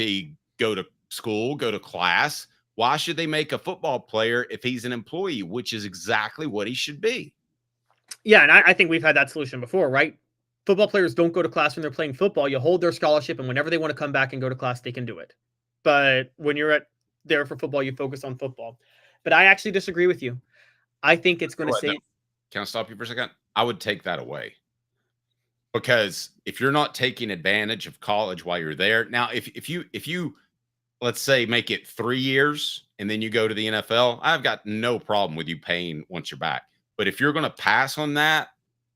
go to school, go to class. Why should they make a football player if he's an employee, which is exactly what he should be? Yeah, and I think we've had that solution before, right? Football players don't go to class when they're playing football. You hold their scholarship, and whenever they want to come back and go to class, they can do it. But when you're there for football, you focus on football. But I actually disagree with you. I think it's going to save... Can I stop you for a second? I would take that away because if you're not taking advantage of college while you're there, now if you let's say make it 3 years and then you go to the NFL, I've got no problem with you paying once you're back. But if you're going to pass on that,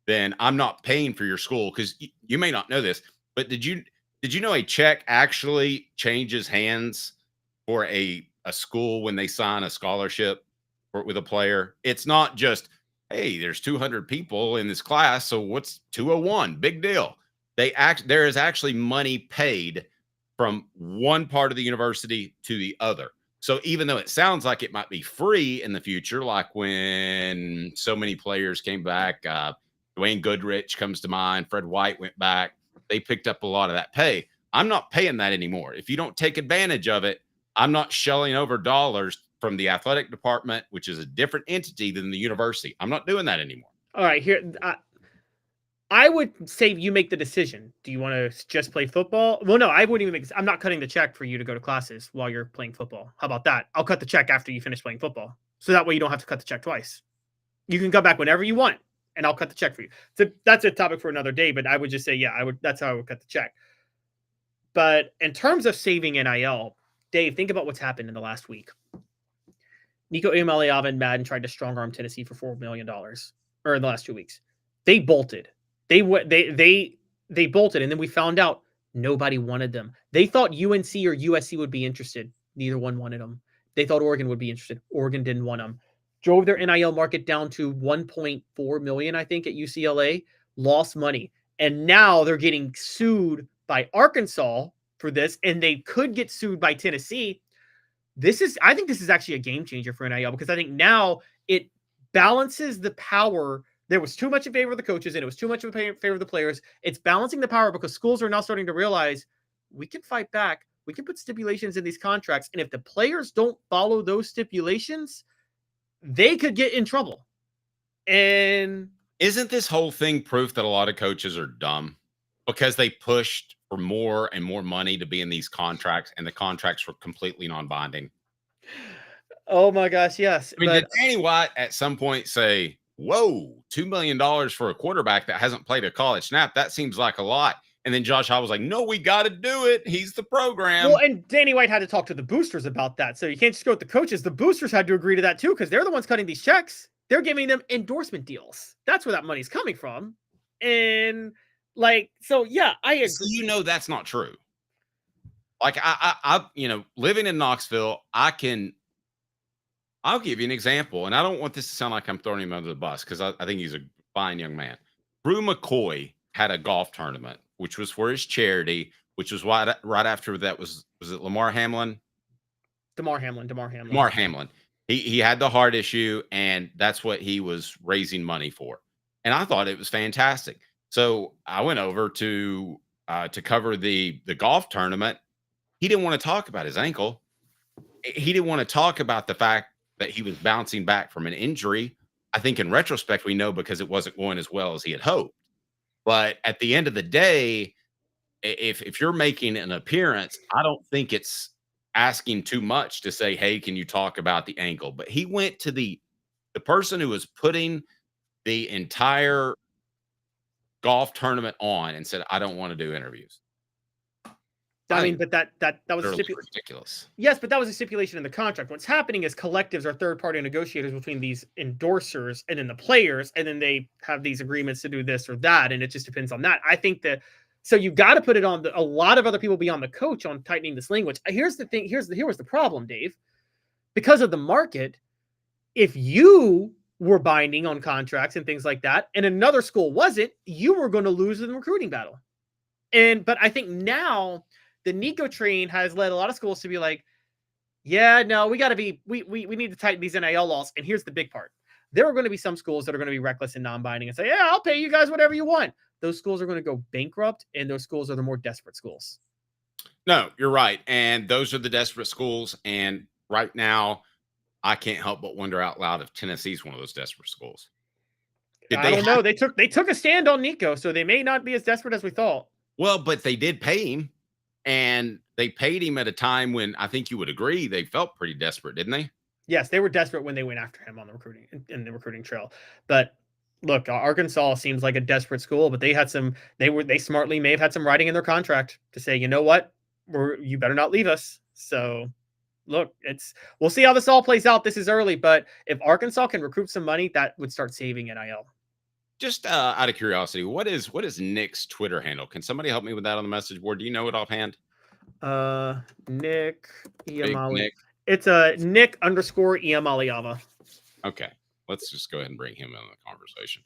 then I'm not paying for your school because you may not know this, but did you know a check actually changes hands for a school when they sign a scholarship with a player? It's not just, hey, there's 200 people in this class, so what's 201? Big deal. There is actually money paid from one part of the university to the other. So even though it sounds like it might be free in the future, like when so many players came back, Dwayne Goodrich comes to mind, Fred White went back, they picked up a lot of that pay. I'm not paying that anymore. If you don't take advantage of it, I'm not shelling over dollars from the athletic department, which is a different entity than the university. I'm not doing that anymore. All right, here, I would say you make the decision. Do you want to just play football? Well, no, I wouldn't even I'm not cutting the check for you to go to classes while you're playing football. How about that? I'll cut the check after you finish playing football. So that way you don't have to cut the check twice. You can come back whenever you want, and I'll cut the check for you. So that's a topic for another day, but I would just say, yeah, that's how I would cut the check. But in terms of saving NIL, Dave, think about what's happened in the last week. Nico Iamaleava and Madden tried to strong arm Tennessee for $4 million, or in the last 2 weeks. They bolted. They bolted, and then we found out nobody wanted them. They thought UNC or USC would be interested. Neither one wanted them. They thought Oregon would be interested. Oregon didn't want them. Drove their NIL market down to 1.4 million, I think, at UCLA. Lost money, and now they're getting sued by Arkansas for this, and they could get sued by Tennessee. I think this is actually a game changer for NIL because I think now it balances the power There was too much in favor of the coaches, and it was too much in favor of the players. It's balancing the power because schools are now starting to realize we can fight back. We can put stipulations in these contracts, and if the players don't follow those stipulations, they could get in trouble. And isn't this whole thing proof that a lot of coaches are dumb because they pushed for more and more money to be in these contracts, and the contracts were completely non-binding? Oh my gosh, yes. I mean, did Danny White at some point say, whoa, $2 million for a quarterback that hasn't played a college snap? That seems like a lot. And then Josh Heupel was like, no, we got to do it. He's the program. Well, and Danny White had to talk to the boosters about that. So you can't just go with the coaches. The boosters had to agree to that too, because they're the ones cutting these checks. They're giving them endorsement deals. That's where that money's coming from. And so yeah, I agree. So you know that's not true. Like I living in Knoxville, I'll give you an example, and I don't want this to sound like I'm throwing him under the bus because I think he's a fine young man. Drew McCoy had a golf tournament, which was for his charity, which was right after that was it Lamar Hamlin? Damar Hamlin. Damar Hamlin. He had the heart issue, and that's what he was raising money for. And I thought it was fantastic. So I went over to cover the golf tournament. He didn't want to talk about his ankle. He didn't want to talk about the fact that he was bouncing back from an injury. I think in retrospect, we know because it wasn't going as well as he had hoped. But at the end of the day, if you're making an appearance, I don't think it's asking too much to say, hey, can you talk about the ankle? But he went to the person who was putting the entire golf tournament on and said, I don't want to do interviews. I mean, but that was ridiculous. Yes, but that was a stipulation in the contract. What's happening is collectives are third-party negotiators between these endorsers and then the players, and then they have these agreements to do this or that, and it just depends on that. I think that so you got to put it on a lot of other people beyond the coach on tightening this language. Here's the thing. Here was the problem, Dave. Because of the market, if you were binding on contracts and things like that, and another school wasn't, you were going to lose in the recruiting battle. But I think now the Nico train has led a lot of schools to be like, yeah, no, we need to tighten these NIL laws. And here's the big part. There are going to be some schools that are going to be reckless and non-binding and say, yeah, I'll pay you guys whatever you want. Those schools are going to go bankrupt, and those schools are the more desperate schools. No, you're right. And those are the desperate schools. And right now, I can't help but wonder out loud if Tennessee's one of those desperate schools. I don't know. They took a stand on Nico, so they may not be as desperate as we thought. Well, but they did pay him. And they paid him at a time when I think you would agree they felt pretty desperate, didn't they? Yes, they were desperate when they went after him on the recruiting trail. But look, Arkansas seems like a desperate school, but they smartly may have had some writing in their contract to say, you know what, you better not leave us. So look, we'll see how this all plays out. This is early, but if Arkansas can recruit some money, that would start saving NIL. Just out of curiosity, what is Nick's Twitter handle? Can somebody help me with that on the message board? Do you know it offhand? Nick Iamaleava. Nick. It's a Nick _ Iamaleava. Okay, let's just go ahead and bring him in the conversation.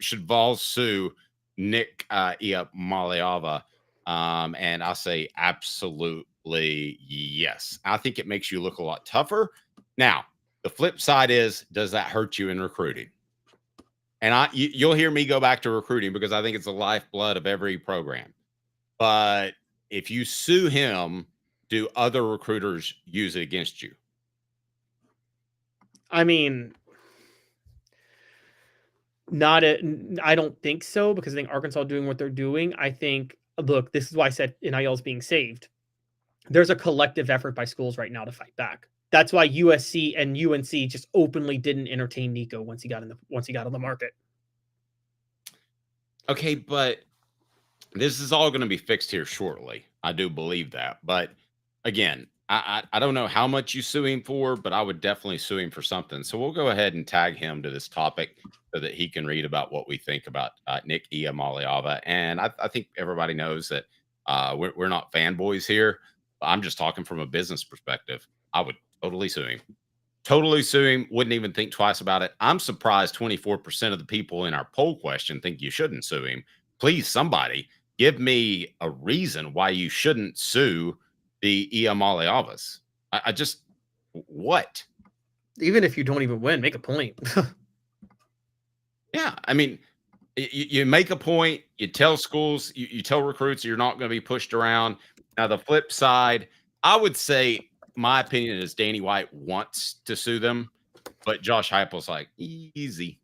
Should Vols sue Nick Iamaleava? And I say absolutely yes. I think it makes you look a lot tougher. Now, the flip side is, does that hurt you in recruiting? And you'll hear me go back to recruiting because I think it's the lifeblood of every program. But if you sue him, do other recruiters use it against you? I mean, I don't think so, because I think Arkansas doing what they're doing. I think, look, this is why I said NIL is being saved. There's a collective effort by schools right now to fight back. That's why USC and UNC just openly didn't entertain Nico once he got on the market. Okay, but this is all going to be fixed here shortly. I do believe that. But again, I don't know how much you sue him for, but I would definitely sue him for something. So we'll go ahead and tag him to this topic so that he can read about what we think about Nick Iamaleava. And I think everybody knows that we're not fanboys here. I'm just talking from a business perspective. I would totally sue him. Totally sue him. Wouldn't even think twice about it. I'm surprised 24% of the people in our poll question think you shouldn't sue him. Please, somebody give me a reason why you shouldn't sue the Iamaleavas. I just, what? Even if you don't even win, make a point. Yeah, I mean, you make a point, you tell schools, you tell recruits you're not going to be pushed around. Now, the flip side, I would say, my opinion is Danny White wants to sue them, but Josh Heupel's like, easy,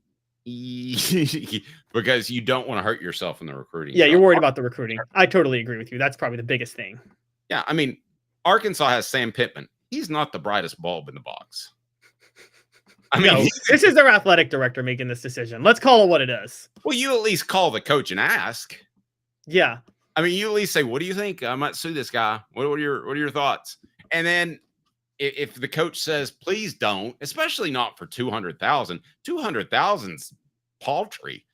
because you don't want to hurt yourself in the recruiting. Yeah, you're worried about the recruiting. I totally agree with you. That's probably the biggest thing. Yeah, I mean, Arkansas has Sam Pittman. He's not the brightest bulb in the box. I mean, no, this is their athletic director making this decision. Let's call it what it is. Well, you at least call the coach and ask. Yeah. I mean, you at least say, what do you think? I might sue this guy. What are your thoughts? And then if the coach says, please don't, especially not for 200,000, 200,000's paltry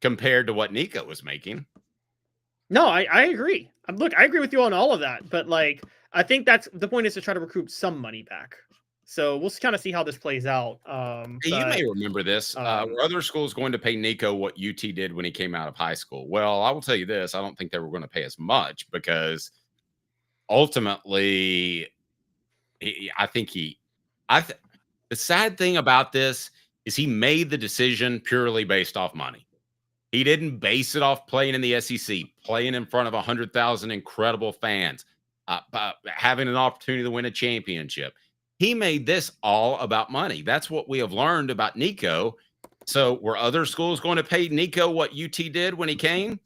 compared to what Nico was making. No, I agree. Look, I agree with you on all of that. But like, I think that's the point, is to try to recoup some money back. So we'll kind of see how this plays out. You may remember this. Were other schools going to pay Nico what UT did when he came out of high school? Well, I will tell you this. I don't think they were going to pay as much, because ultimately, the sad thing about this is he made the decision purely based off money. He didn't base it off playing in the SEC, playing in front of 100,000 incredible fans, having an opportunity to win a championship. He made this all about money. That's what we have learned about Nico. So were other schools going to pay Nico what UT did when he came?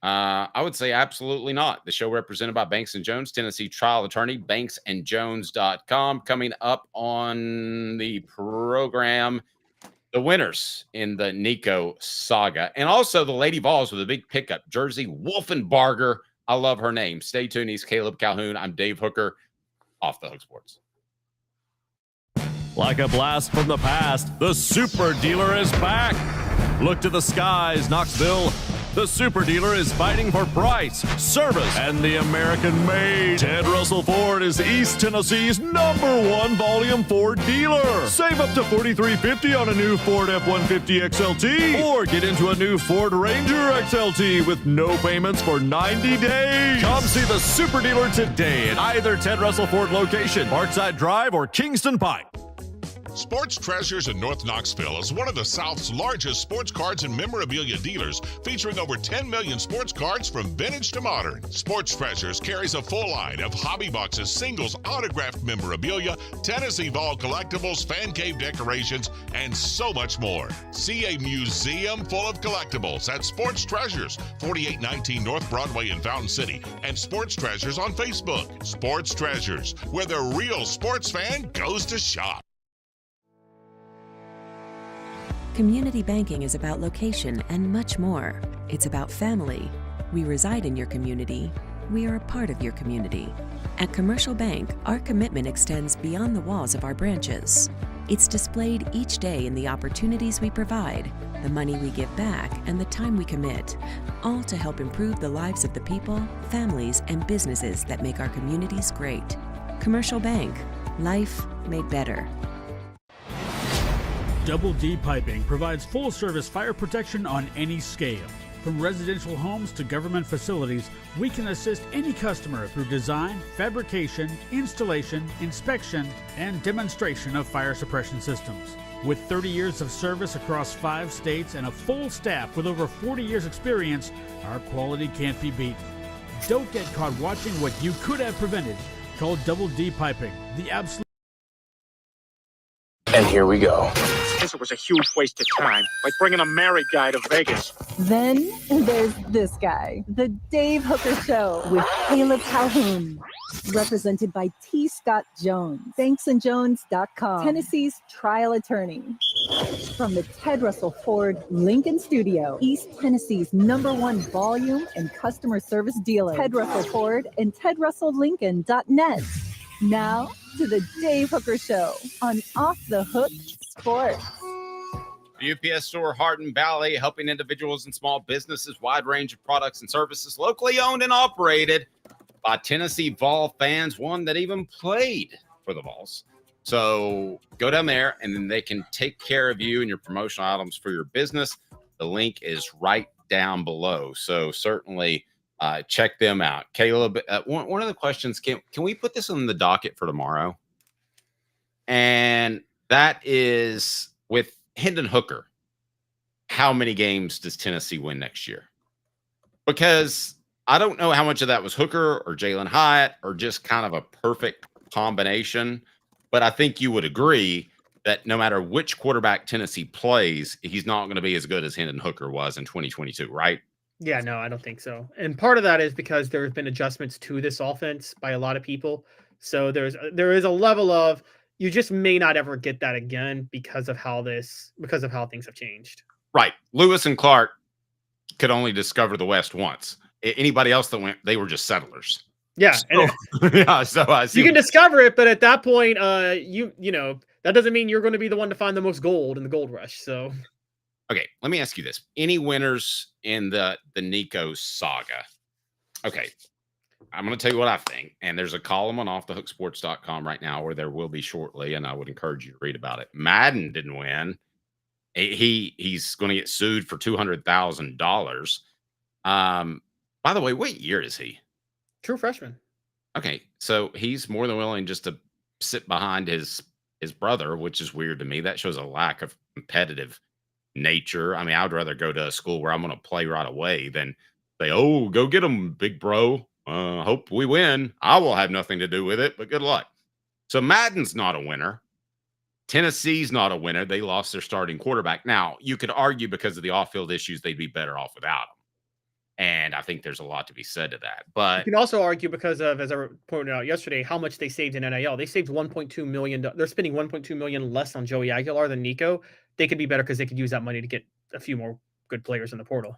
I would say absolutely not. The show represented by Banks & Jones, Tennessee trial attorney, banksandjones.com. Coming up on the program, the winners in the Nico saga, and also the Lady Vols with a big pickup, Jersey Wolfenbarger. I love her name. Stay tuned. He's Caleb Calhoun. I'm Dave Hooker, Off the Hook Sports. Like a blast from the past, the Super Dealer is back. Look to the skies, Knoxville. The Super Dealer is fighting for price, service, and the American-made. Ted Russell Ford is East Tennessee's #1 volume Ford dealer. Save up to $4,350 on a new Ford F-150 XLT, or get into a new Ford Ranger XLT with no payments for 90 days. Come see the Super Dealer today at either Ted Russell Ford location, Parkside Drive, or Kingston Pike. Sports Treasures in North Knoxville is one of the South's largest sports cards and memorabilia dealers, featuring over 10 million sports cards from vintage to modern. Sports Treasures carries a full line of hobby boxes, singles, autographed memorabilia, Tennessee Vol collectibles, fan cave decorations, and so much more. See a museum full of collectibles at Sports Treasures, 4819 North Broadway in Fountain City, and Sports Treasures on Facebook. Sports Treasures, where the real sports fan goes to shop. Community banking is about location and much more. It's about family. We reside in your community. We are a part of your community. At Commercial Bank, our commitment extends beyond the walls of our branches. It's displayed each day in the opportunities we provide, the money we give back, and the time we commit, all to help improve the lives of the people, families, and businesses that make our communities great. Commercial Bank, life made better. Double D Piping provides full-service fire protection on any scale. From residential homes to government facilities, we can assist any customer through design, fabrication, installation, inspection, and demonstration of fire suppression systems. With 30 years of service across 5 states and a full staff with over 40 years experience, our quality can't be beaten. Don't get caught watching what you could have prevented. Call Double D Piping, the absolute. And here we go. This was a huge waste of time, like bringing a married guy to Vegas. Then there's this guy, the Dave Hooker Show with Caleb Calhoun, represented by T. Scott Jones, banksandjones.com, Tennessee's trial attorney. From the Ted Russell Ford Lincoln Studio, East Tennessee's #1 volume and customer service dealer, Ted Russell Ford and TedRussellLincoln.net. Now to the Dave Hooker Show on Off the Hook Sports. The UPS Store, Hardin Valley, helping individuals and small businesses, wide range of products and services, locally owned and operated by Tennessee Vol fans, one that even played for the Vols. So go down there, and then they can take care of you and your promotional items for your business. The link is right down below. So certainly check them out. Caleb, one of the questions, can we put this on the docket for tomorrow? And that is with Hendon Hooker. how many games does Tennessee win next year? Because I don't know how much of that was Hooker or Jalen Hyatt or just kind of a perfect combination. But I think you would agree that no matter which quarterback Tennessee plays, he's not going to be as good as Hendon Hooker was in 2022, right? Yeah, no, I don't think so. And part of that is because there have been adjustments to this offense by a lot of people. So there is a level of you just may not ever get that again because of how things have changed. Right. Lewis and Clark could only discover the West once. Anybody else that went, they were just settlers. Yeah. So, yeah. So I see you can discover it, but at that point, you know, that doesn't mean you're going to be the one to find the most gold in the gold rush. So, okay, let me ask you this: any winners in the Nico saga? Okay, I'm going to tell you what I think, and there's a column on offthehooksports.com right now where there will be shortly, and I would encourage you to read about it. Madden didn't win. He's going to get sued for $200,000. By the way, what year is he? True freshman. Okay, so he's more than willing just to sit behind his brother, which is weird to me. That shows a lack of competitive nature. I mean, I'd rather go to a school where I'm going to play right away than say, "Oh, go get him, big bro. Hope we win. I will have nothing to do with it, but good luck." So Madden's not a winner. Tennessee's not a winner. They lost their starting quarterback. Now, you could argue because of the off-field issues, they'd be better off without him. And I think there's a lot to be said to that. But you can also argue because of, as I pointed out yesterday, how much they saved in NIL. They saved $1.2 million. They're spending $1.2 million less on Joey Aguilar than Nico. They could be better because they could use that money to get a few more good players in the portal.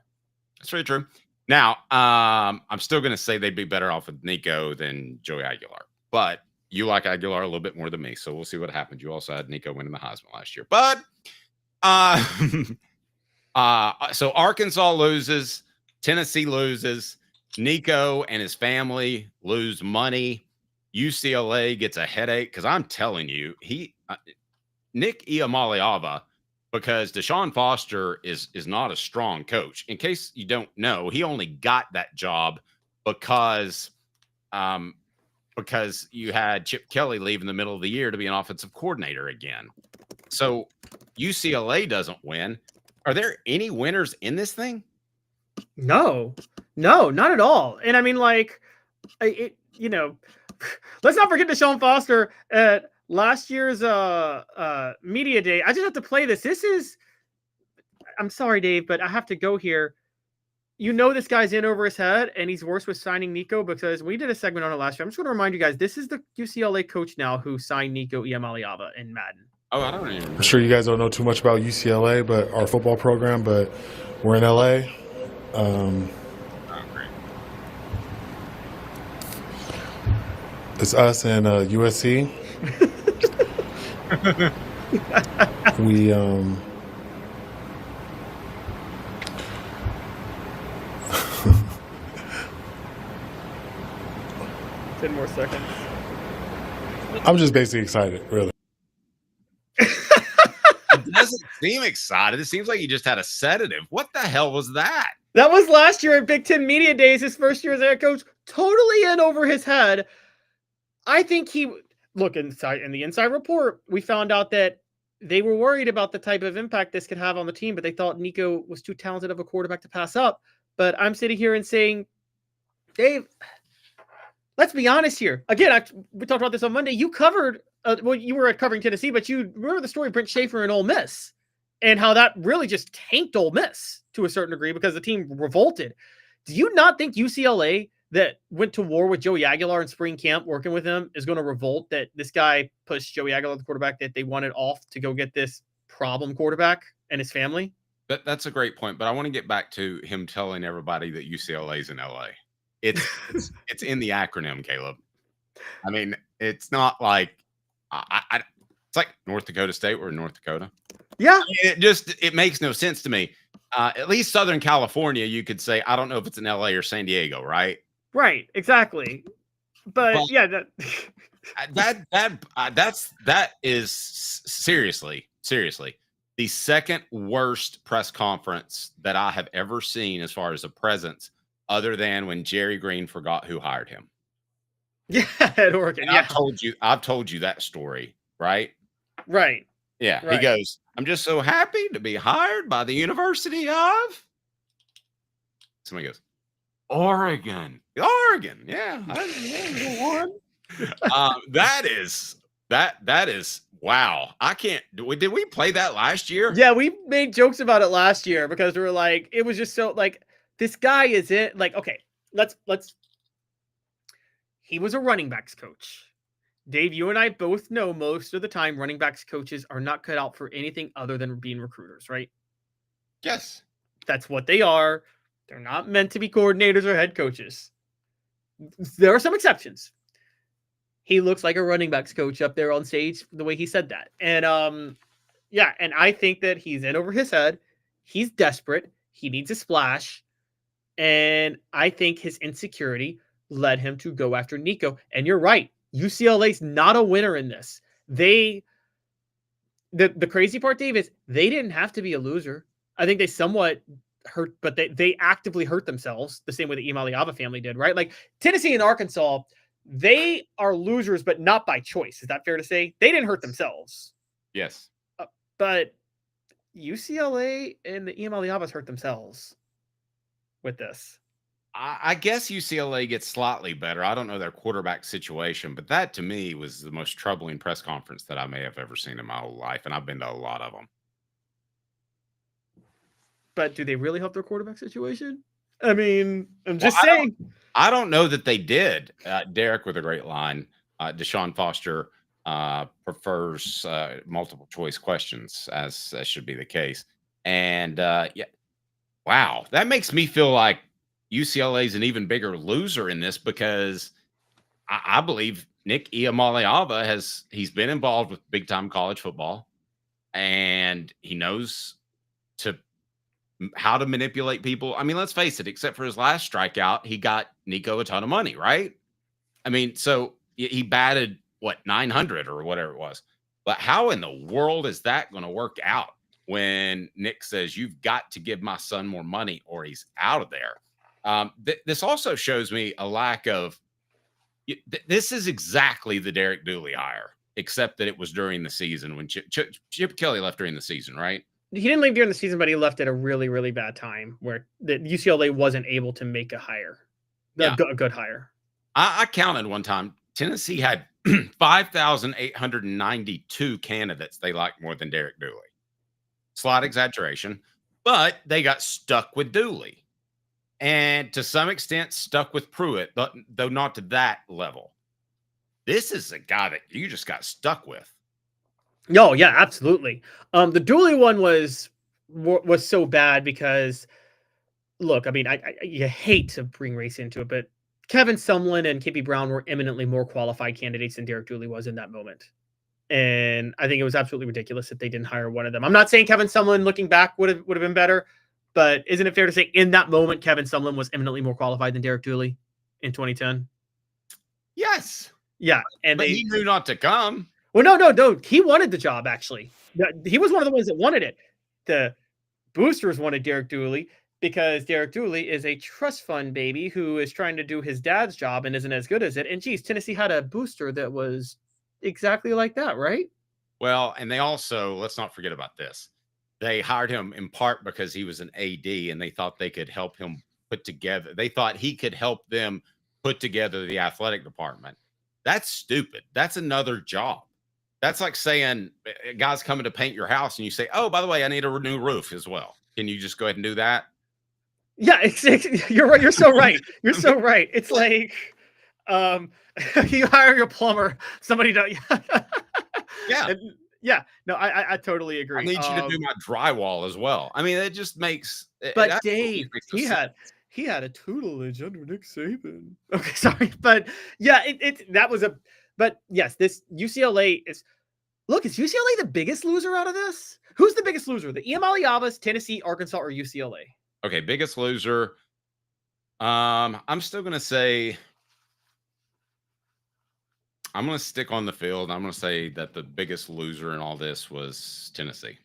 That's very true. Now, I'm still going to say they'd be better off with Nico than Joey Aguilar. But you like Aguilar a little bit more than me, so we'll see what happens. You also had Nico winning the Heisman last year. But so Arkansas loses. Tennessee loses. Nico and his family lose money. UCLA gets a headache because I'm telling you, Nick Iamaleava, because Deshaun Foster is not a strong coach. In case you don't know, he only got that job because you had Chip Kelly leave in the middle of the year to be an offensive coordinator again. So UCLA doesn't win. Are there any winners in this thing? No, not at all. And I mean, like, let's not forget Deshaun Foster at last year's media day. I just have to play this. I'm sorry, Dave, but I have to go here. You know this guy's in over his head, and he's worse with signing Nico because we did a segment on it last year. I'm just going to remind you guys, this is the UCLA coach now who signed Nico Iamaleava in Madden. Oh, I don't even. I'm sure you guys don't know too much about UCLA, but our football program, but we're in LA. It's us and USC. We 10 more seconds. I'm just basically excited, really. It doesn't seem excited. It seems like he just had a sedative. What the hell was that? That was last year at Big Ten Media Days, his first year as head coach, totally in over his head. I think inside in the inside report, we found out that they were worried about the type of impact this could have on the team, but they thought Nico was too talented of a quarterback to pass up. But I'm sitting here and saying, Dave, let's be honest here. Again, we talked about this on Monday. You covered, you were covering Tennessee, but you remember the story of Brent Schaefer and Ole Miss and how that really just tanked Ole Miss to a certain degree because the team revolted. Do you not think UCLA that went to war with Joey Aguilar in spring camp, working with him, is going to revolt that this guy pushed Joey Aguilar, the quarterback that they wanted off to go get this problem quarterback and his family? That's a great point, but I want to get back to him telling everybody that UCLA is in LA. It's in the acronym, Caleb. I mean, it's not like it's like North Dakota State. We're in North Dakota. Yeah, it makes no sense to me. At least Southern California, you could say, I don't know if it's in LA or San Diego, right? Right, exactly. But yeah, that is seriously the second worst press conference that I have ever seen as far as a presence, other than when Jerry Green forgot who hired him. Yeah, at Oregon. And I've told you that story, right? Right. Yeah, he Right. goes, "I'm just so happy to be hired by the University of." Somebody goes, "Oregon." Oregon, yeah. That is wow. I can't. Did we play that last year? Yeah, we made jokes about it last year because we were like, it was just so like this guy is it. Like, okay, let's. He was a running backs coach. Dave, you and I both know most of the time running backs coaches are not cut out for anything other than being recruiters, right? Yes. That's what they are. They're not meant to be coordinators or head coaches. There are some exceptions. He looks like a running backs coach up there on stage the way he said that. And yeah, and I think that he's in over his head. He's desperate. He needs a splash. And I think his insecurity led him to go after Nico. And you're right. UCLA's not a winner in this. The crazy part, Dave, is they didn't have to be a loser. I think they somewhat hurt, but they actively hurt themselves the same way the Iamaleava family did, right? Like Tennessee and Arkansas, they are losers, but not by choice. Is that fair to say? They didn't hurt themselves. Yes. But UCLA and the Iamaleavas hurt themselves with this. I guess UCLA gets slightly better. I don't know their quarterback situation, but that to me was the most troubling press conference that I may have ever seen in my whole life, and I've been to a lot of them. But do they really help their quarterback situation? I mean, I'm just saying. I don't know that they did. Derek with a great line. Deshaun Foster prefers multiple choice questions, as should be the case. And yeah, wow, that makes me feel like UCLA is an even bigger loser in this because I believe Nick Iamaleava he's been involved with big time college football, and he knows how to manipulate people. I mean, let's face it, except for his last strikeout, he got Nico a ton of money, right? I mean, so he batted what 900 or whatever it was. But how in the world is that going to work out when Nick says you've got to give my son more money or he's out of there? This also shows me a lack of. This is exactly the Derek Dooley hire, except that it was during the season when Chip Kelly left during the season, right? He didn't leave during the season, but he left at a really, really bad time where the UCLA wasn't able to make a hire, a good hire. I counted one time. Tennessee had 5,892 candidates they liked more than Derek Dooley. Slight exaggeration, but they got stuck with Dooley. And to some extent stuck with Pruitt, but though not to that level. This is a guy that you just got stuck with. No, yeah, absolutely. The Dooley one was so bad because, look, I mean, you hate to bring race into it, but Kevin Sumlin and Kippy Brown were eminently more qualified candidates than Derek Dooley was in that moment. And I think it was absolutely ridiculous that they didn't hire one of them. I'm not saying Kevin Sumlin, looking back, would have been better. But isn't it fair to say in that moment, Kevin Sumlin was eminently more qualified than Derek Dooley in 2010? Yes. Yeah. And he knew not to come. Well, no. He wanted the job, actually. He was one of the ones that wanted it. The boosters wanted Derek Dooley because Derek Dooley is a trust fund baby who is trying to do his dad's job and isn't as good as it. And geez, Tennessee had a booster that was exactly like that, right? Well, and they also, let's not forget about this. They hired him in part because he was an AD and they thought they could help him put together. They thought he could help them put together the athletic department. That's stupid. That's another job. That's like saying a guy's coming to paint your house and you say, oh, by the way, I need a new roof as well. Can you just go ahead and do that? Yeah, you're right. You're so right. You're so right. It's like you hire your plumber, somebody does. Yeah. Yeah, no, I totally agree. I need you to do my drywall as well. I mean, it just makes. But Dave, he had a tutelage under Nick Saban. Okay, sorry, but yeah, that was a. But yes, this UCLA is. Look, is UCLA the biggest loser out of this? Who's the biggest loser? The Iamaleavas, Tennessee, Arkansas, or UCLA? Okay, biggest loser. I'm still gonna say. I'm going to stick on the field. I'm going to say that the biggest loser in all this was Tennessee.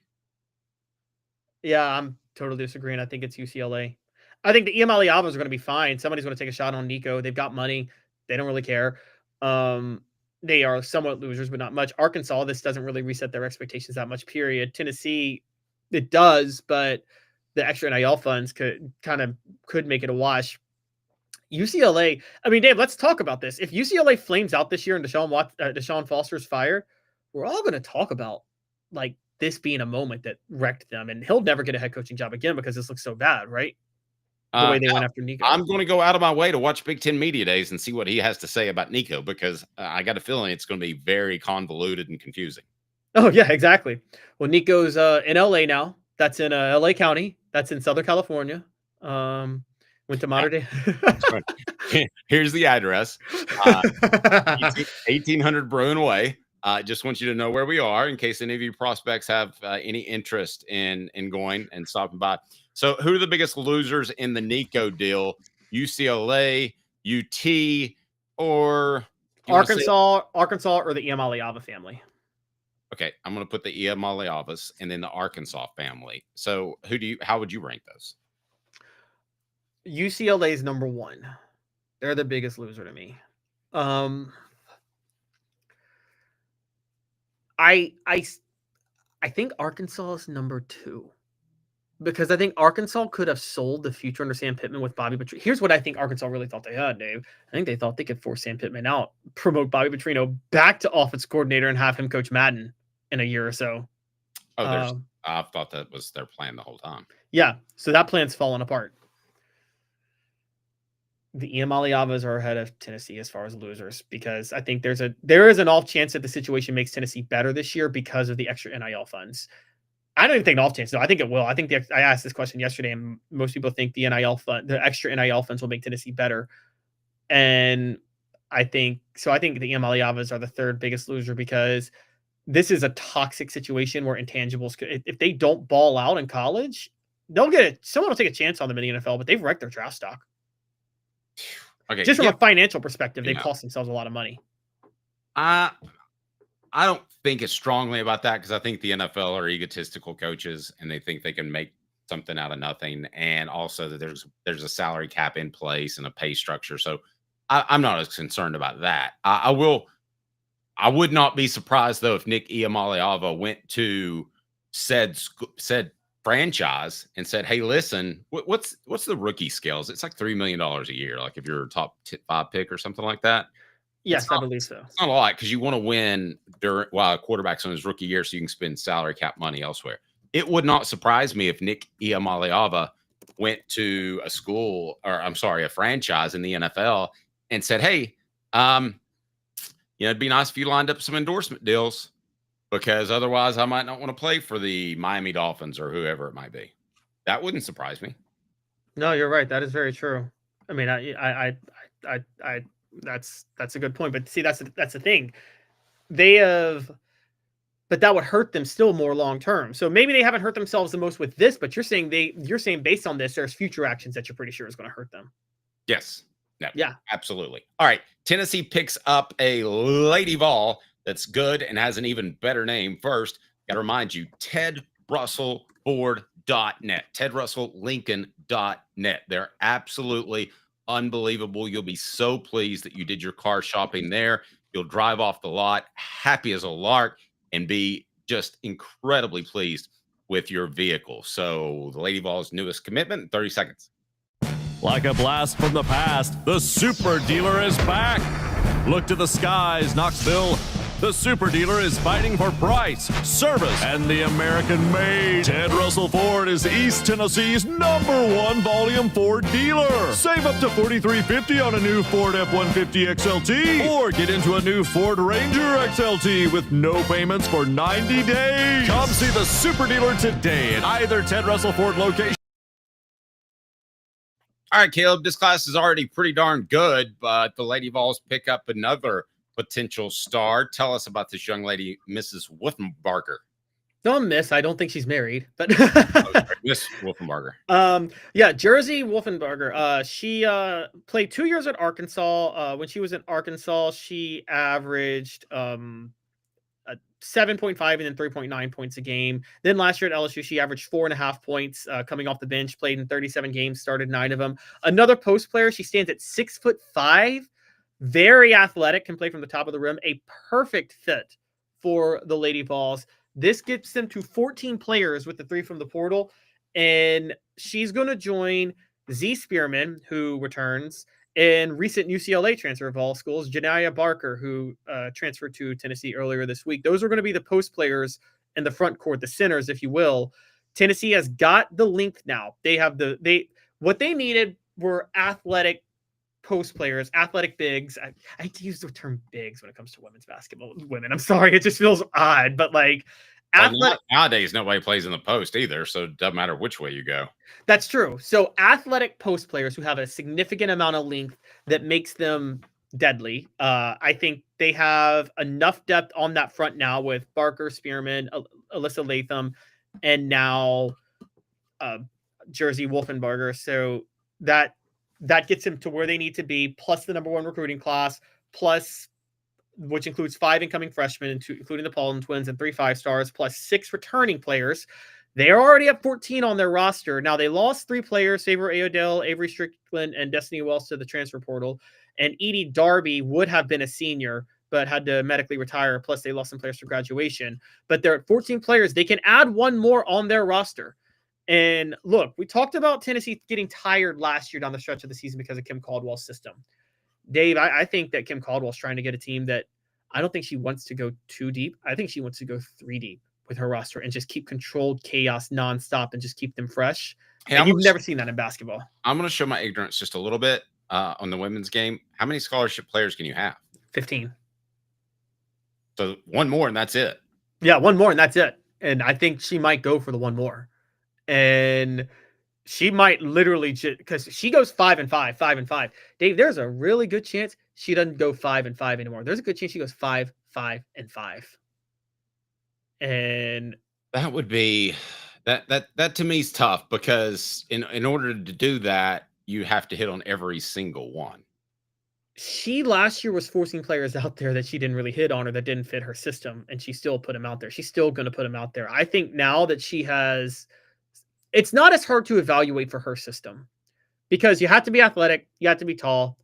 Yeah, I'm totally disagreeing. I think it's UCLA. I think the Iamaleavas are going to be fine. Somebody's going to take a shot on Nico. They've got money. They don't really care. they are somewhat losers, but not much. Arkansas, this doesn't really reset their expectations that much, period. Tennessee, it does, but the extra NIL funds could make it a wash. UCLA, I mean, Dave, let's talk about this. If UCLA flames out this year and Deshaun Foster's fired, we're all going to talk about like this being a moment that wrecked them, and he'll never get a head coaching job again because this looks so bad, right? The way they went after Nico. I'm going to go out of my way to watch Big Ten Media Days and see what he has to say about Nico, because I got a feeling it's going to be very convoluted and confusing. Oh, yeah, exactly. Well, Nico's in LA now. That's in LA County. That's in Southern California. Went to modern day. Here's the address. 1800 Bruin Way. Just want you to know where we are in case any of you prospects have any interest in going and stopping by. So who are the biggest losers in the Nico deal? UCLA, UT, or Arkansas, or the Iamaleava family? Okay, I'm going to put the Iamaleavas and then the Arkansas family. So how would you rank those? UCLA is number one. They're the biggest loser to me. I think Arkansas is number two, because I think Arkansas could have sold the future under Sam Pittman with Bobby Petrino. Here's what I think Arkansas really thought they had, Dave. I think they thought they could force Sam Pittman out, promote Bobby Petrino back to offense coordinator, and have him coach Madden in a year or so. Oh, I thought that was their plan the whole time. Yeah, so that plan's fallen apart. The Iamaleavas are ahead of Tennessee as far as losers, because I think there is an off chance that the situation makes Tennessee better this year because of the extra NIL funds. I don't even think an off chance. No, I think it will. I think I asked this question yesterday, and most people think the extra NIL funds will make Tennessee better. And I think the Iamaleavas are the third biggest loser, because this is a toxic situation where intangibles if they don't ball out in college, someone will take a chance on them in the NFL, but they've wrecked their draft stock. Okay, just from a financial perspective, they cost themselves a lot of money. I don't think as strongly about that, because I think the NFL are egotistical coaches and they think they can make something out of nothing, and also that there's a salary cap in place and a pay structure. So I'm not as concerned about that. I would not be surprised though if Nick Iamaleava went to said franchise and said, "Hey, listen, what's the rookie scales? It's like $3 million a year. Like if you're a top 5 pick or something like that." Yes, I believe so. It's not a lot, because you want to win while a quarterback's on his rookie year, so you can spend salary cap money elsewhere. It would not surprise me if Nick Iamaleava went to a franchise in the NFL and said, "Hey, it'd be nice if you lined up some endorsement deals, because otherwise I might not want to play for the Miami Dolphins or whoever it might be." That wouldn't surprise me. No, you're right. That is very true. I mean, that's a good point. But see, that's the thing. But that would hurt them still more long term. So maybe they haven't hurt themselves the most with this, but you're saying based on this, there's future actions that you're pretty sure is going to hurt them. Yes. Yeah. Absolutely. All right. Tennessee picks up a Lady Vol that's good and has an even better name. First, got to remind you, TedRussellFord.net, TedRussellLincoln.net. They're absolutely unbelievable. You'll be so pleased that you did your car shopping there. You'll drive off the lot happy as a lark and be just incredibly pleased with your vehicle. So the Lady Vols' newest commitment in 30 seconds. Like a blast from the past, the Super Dealer is back. Look to the skies, Knoxville. The Super Dealer is fighting for price, service, and the American-made. Ted Russell Ford is East Tennessee's #1 volume Ford dealer. Save up to $4,350 on a new Ford F-150 XLT, or get into a new Ford Ranger XLT with no payments for 90 days. Come see the Super Dealer today at either Ted Russell Ford location. All right, Caleb, this class is already pretty darn good, but the Lady Vols pick up another potential star. Tell us about this young lady, Mrs. Wolfenbarger. Don't miss. I don't think she's married, but Miss Wolfenbarger. Jersey Wolfenbarger. She played 2 years at Arkansas. When she was in Arkansas, she averaged 7.5 and then 3.9 points a game. Then last year at LSU, she averaged 4.5 points coming off the bench, played in 37 games, started 9 of them. Another post player. She stands at 6'5", very athletic, can play from the top of the rim, a perfect fit for the Lady Vols. This gets them to 14 players with the 3 from the portal, and she's going to join Z Spearman, who returns, and recent UCLA transfer of all schools, Janiyah Barker, who transferred to Tennessee earlier this week. Those are going to be the post players in the front court, the centers, if you will. Tennessee has got the length now. They have what they needed were athletic post players, athletic bigs. I hate to use the term bigs when it comes to women's basketball. Women, I'm sorry, it just feels odd, but like athletic. Nowadays, nobody plays in the post either, so it doesn't matter which way you go. That's true. So athletic post players who have a significant amount of length that makes them deadly. I think they have enough depth on that front now with Barker, Spearman, Alyssa Latham, and now Jersey Wolfenbarger. So that gets them to where they need to be, plus the #1 recruiting class, plus which includes 5 incoming freshmen, including the Paulin twins, and 3 5-stars, plus 6 returning players. They are already at 14 on their roster. Now, they lost 3 players, Saber Aodell, Avery Strickland, and Destiny Wells to the transfer portal. And Edie Darby would have been a senior, but had to medically retire. Plus, they lost some players to graduation. But they're at 14 players. They can add 1 more on their roster. And look, we talked about Tennessee getting tired last year down the stretch of the season because of Kim Caldwell's system. Dave, I think that Kim Caldwell's trying to get a team that I don't think she wants to go 2 deep. I think she wants to go 3 deep with her roster and just keep controlled chaos nonstop and just keep them fresh. Hey, and you've never seen that in basketball. I'm going to show my ignorance just a little bit on the women's game. How many scholarship players can you have? 15. So 1 more and that's it. Yeah, 1 more and that's it. And I think she might go for the 1 more. And she might literally just because she goes 5-5, 5-5. Dave, there's a really good chance she doesn't go 5-5 anymore. There's a good chance she goes 5-5-5. And that would be that to me is tough because in order to do that, you have to hit on every single one. She last year was forcing players out there that she didn't really hit on or that didn't fit her system, and she still put them out there. She's still going to put them out there. I think now that she has, it's not as hard to evaluate for her system because you have to be athletic, you have to be tall,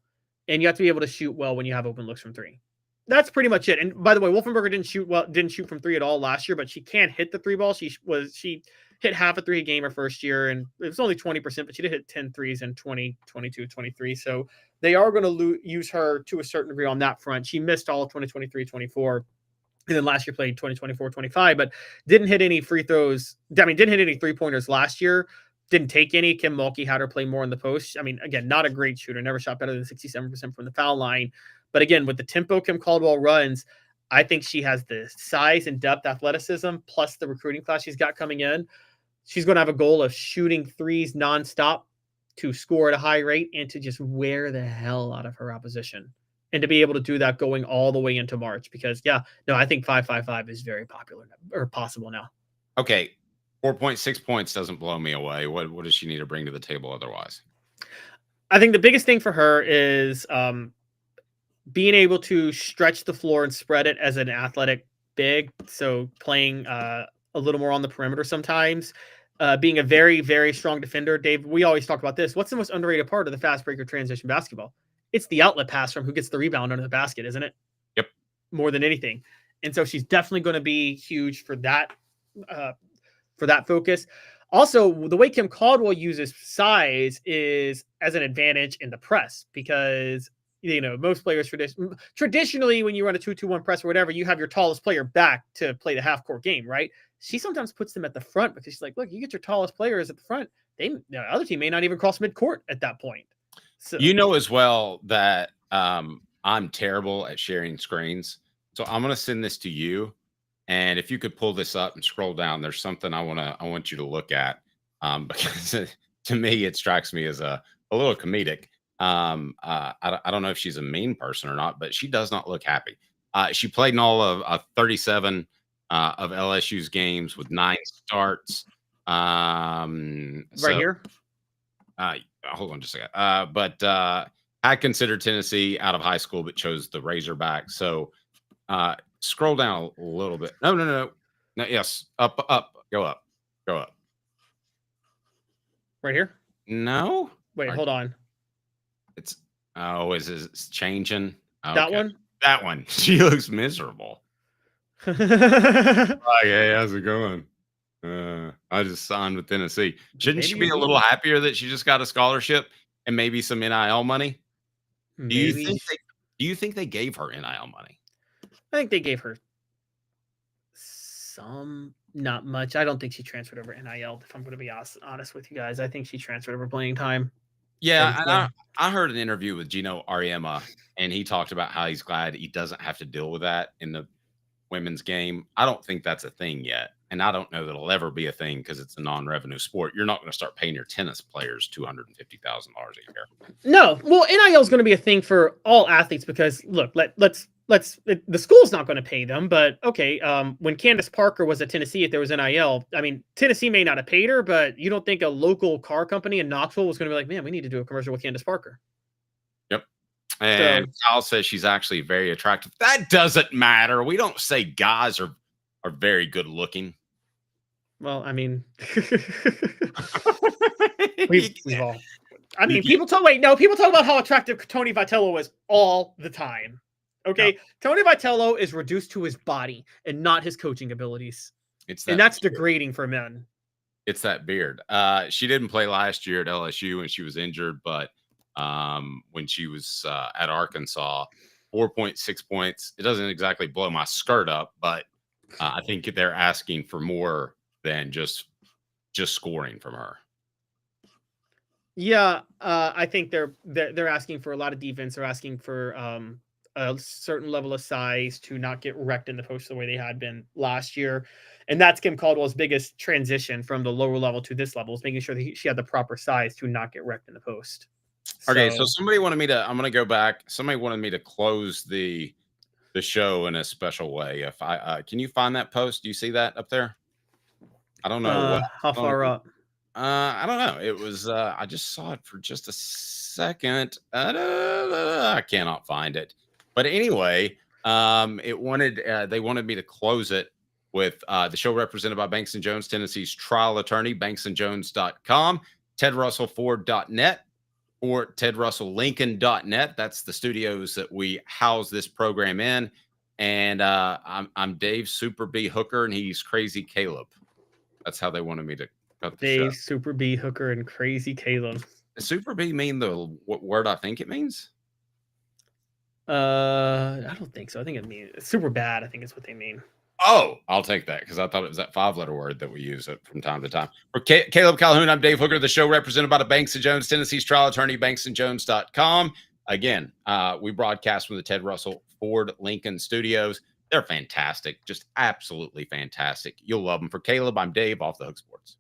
and you have to be able to shoot well when you have open looks from 3. That's pretty much it. And by the way, Wolfenbarger didn't shoot from 3 at all last year, but she can hit the 3 ball. She hit half a 3 a game her first year, and it was only 20%, but she did hit 10 threes in 2022, 23. So they are going to use her to a certain degree on that front. She missed all of 2023, 24. And then last year played 2024, 25, but didn't hit any free throws. I mean, didn't hit any 3-pointers last year. Didn't take any. Kim Mulkey had her play more in the post. I mean, again, not a great shooter. Never shot better than 67% from the foul line. But again, with the tempo Kim Caldwell runs, I think she has the size and depth, athleticism, plus the recruiting class she's got coming in. She's going to have a goal of shooting 3s nonstop to score at a high rate and to just wear the hell out of her opposition. And to be able to do that going all the way into March. Because, I think 5-5-5 is very popular or possible now. Okay. 4.6 points doesn't blow me away. What does she need to bring to the table otherwise? I think the biggest thing for her is being able to stretch the floor and spread it as an athletic big. So playing a little more on the perimeter sometimes. Being a very, very strong defender. Dave, we always talk about this. What's the most underrated part of the fast breaker transition basketball? It's the outlet pass from who gets the rebound under the basket, isn't it? Yep. More than anything. And so she's definitely going to be huge for that focus. Also, the way Kim Caldwell uses size is as an advantage in the press because, most players traditionally when you run a 2-2-1 press or whatever, you have your tallest player back to play the half-court game, right? She sometimes puts them at the front because she's like, look, you get your tallest players at the front. The other team may not even cross midcourt at that point. So, as well that I'm terrible at sharing screens. So I'm going to send this to you. And if you could pull this up and scroll down, there's something I want you to look at because to me, it strikes me as a little comedic. I don't know if she's a mean person or not, but she does not look happy. She played in all of 37 of LSU's games with 9 starts. Here. Hold on just a second. But I considered Tennessee out of high school, but chose the Razorbacks. So scroll down a little bit. No. Yes. Up. Go up. Right here? No. Wait, hold on. It's changing. That one? That one. She looks miserable. Hey, how's it going? I just signed with Tennessee. Shouldn't she be a little happier that she just got a scholarship and maybe some NIL money? Do you think they gave her NIL money? I think they gave her some, not much. I don't think she transferred over NIL, if I'm going to be honest with you guys. I think she transferred over playing time. Yeah, and I heard an interview with Gino Auriemma, and he talked about how he's glad he doesn't have to deal with that in the women's game. I don't think that's a thing yet, and I don't know that it'll ever be a thing because it's a non-revenue sport. You're not going to start paying your tennis players $250,000 a year. No, well, NIL is going to be a thing for all athletes because look, the school's not going to pay them, but okay. When Candace Parker was at Tennessee, if there was NIL, I mean, Tennessee may not have paid her, but you don't think a local car company in Knoxville was going to be like, man, we need to do a commercial with Candace Parker. Yep. And Kyle says she's actually very attractive. That doesn't matter. We don't say guys are very good looking. Well, I mean, we've all. I mean, people talk about how attractive Tony Vitello was all the time. Okay, no. Tony Vitello is reduced to his body and not his coaching abilities. And that's degrading for men. It's that beard. She didn't play last year at LSU when she was injured, but when she was at Arkansas, 4.6 points. It doesn't exactly blow my skirt up, but I think they're asking for more than just scoring from her. Yeah, I think they're asking for a lot of defense. They're asking for a certain level of size to not get wrecked in the post the way they had been last year. And that's Kim Caldwell's biggest transition from the lower level to this level, is making sure that she had the proper size to not get wrecked in the post. Okay, so somebody wanted me to, I'm going to go back. Somebody wanted me to close the show in a special way. If I can you find that post? Do you see that up there? I don't know. How far up? I don't know. It was, I just saw it for just a second. I cannot find it. But anyway, they wanted me to close it with the show represented by Banks & Jones, Tennessee's trial attorney, banksandjones.com, tedrussellford.net, or tedrusselllincoln.net. That's the studios that we house this program in. And I'm Dave Super B Hooker, and he's Crazy Caleb. That's how they wanted me to cut the show. Dave Super B Hooker and Crazy Caleb. Does Super B mean what word I think it means? I don't think so. I think it means super bad. I think is what they mean. Oh, I'll take that because I thought it was that 5-letter word that we use it from time to time. For Caleb Calhoun, I'm Dave Hooker, the show represented by the Banks & Jones, Tennessee's trial attorney, banksandjones.com. Again, we broadcast from the Ted Russell Ford Lincoln Studios. They're fantastic, just absolutely fantastic. You'll love them. For Caleb, I'm Dave, off the Hook Sports.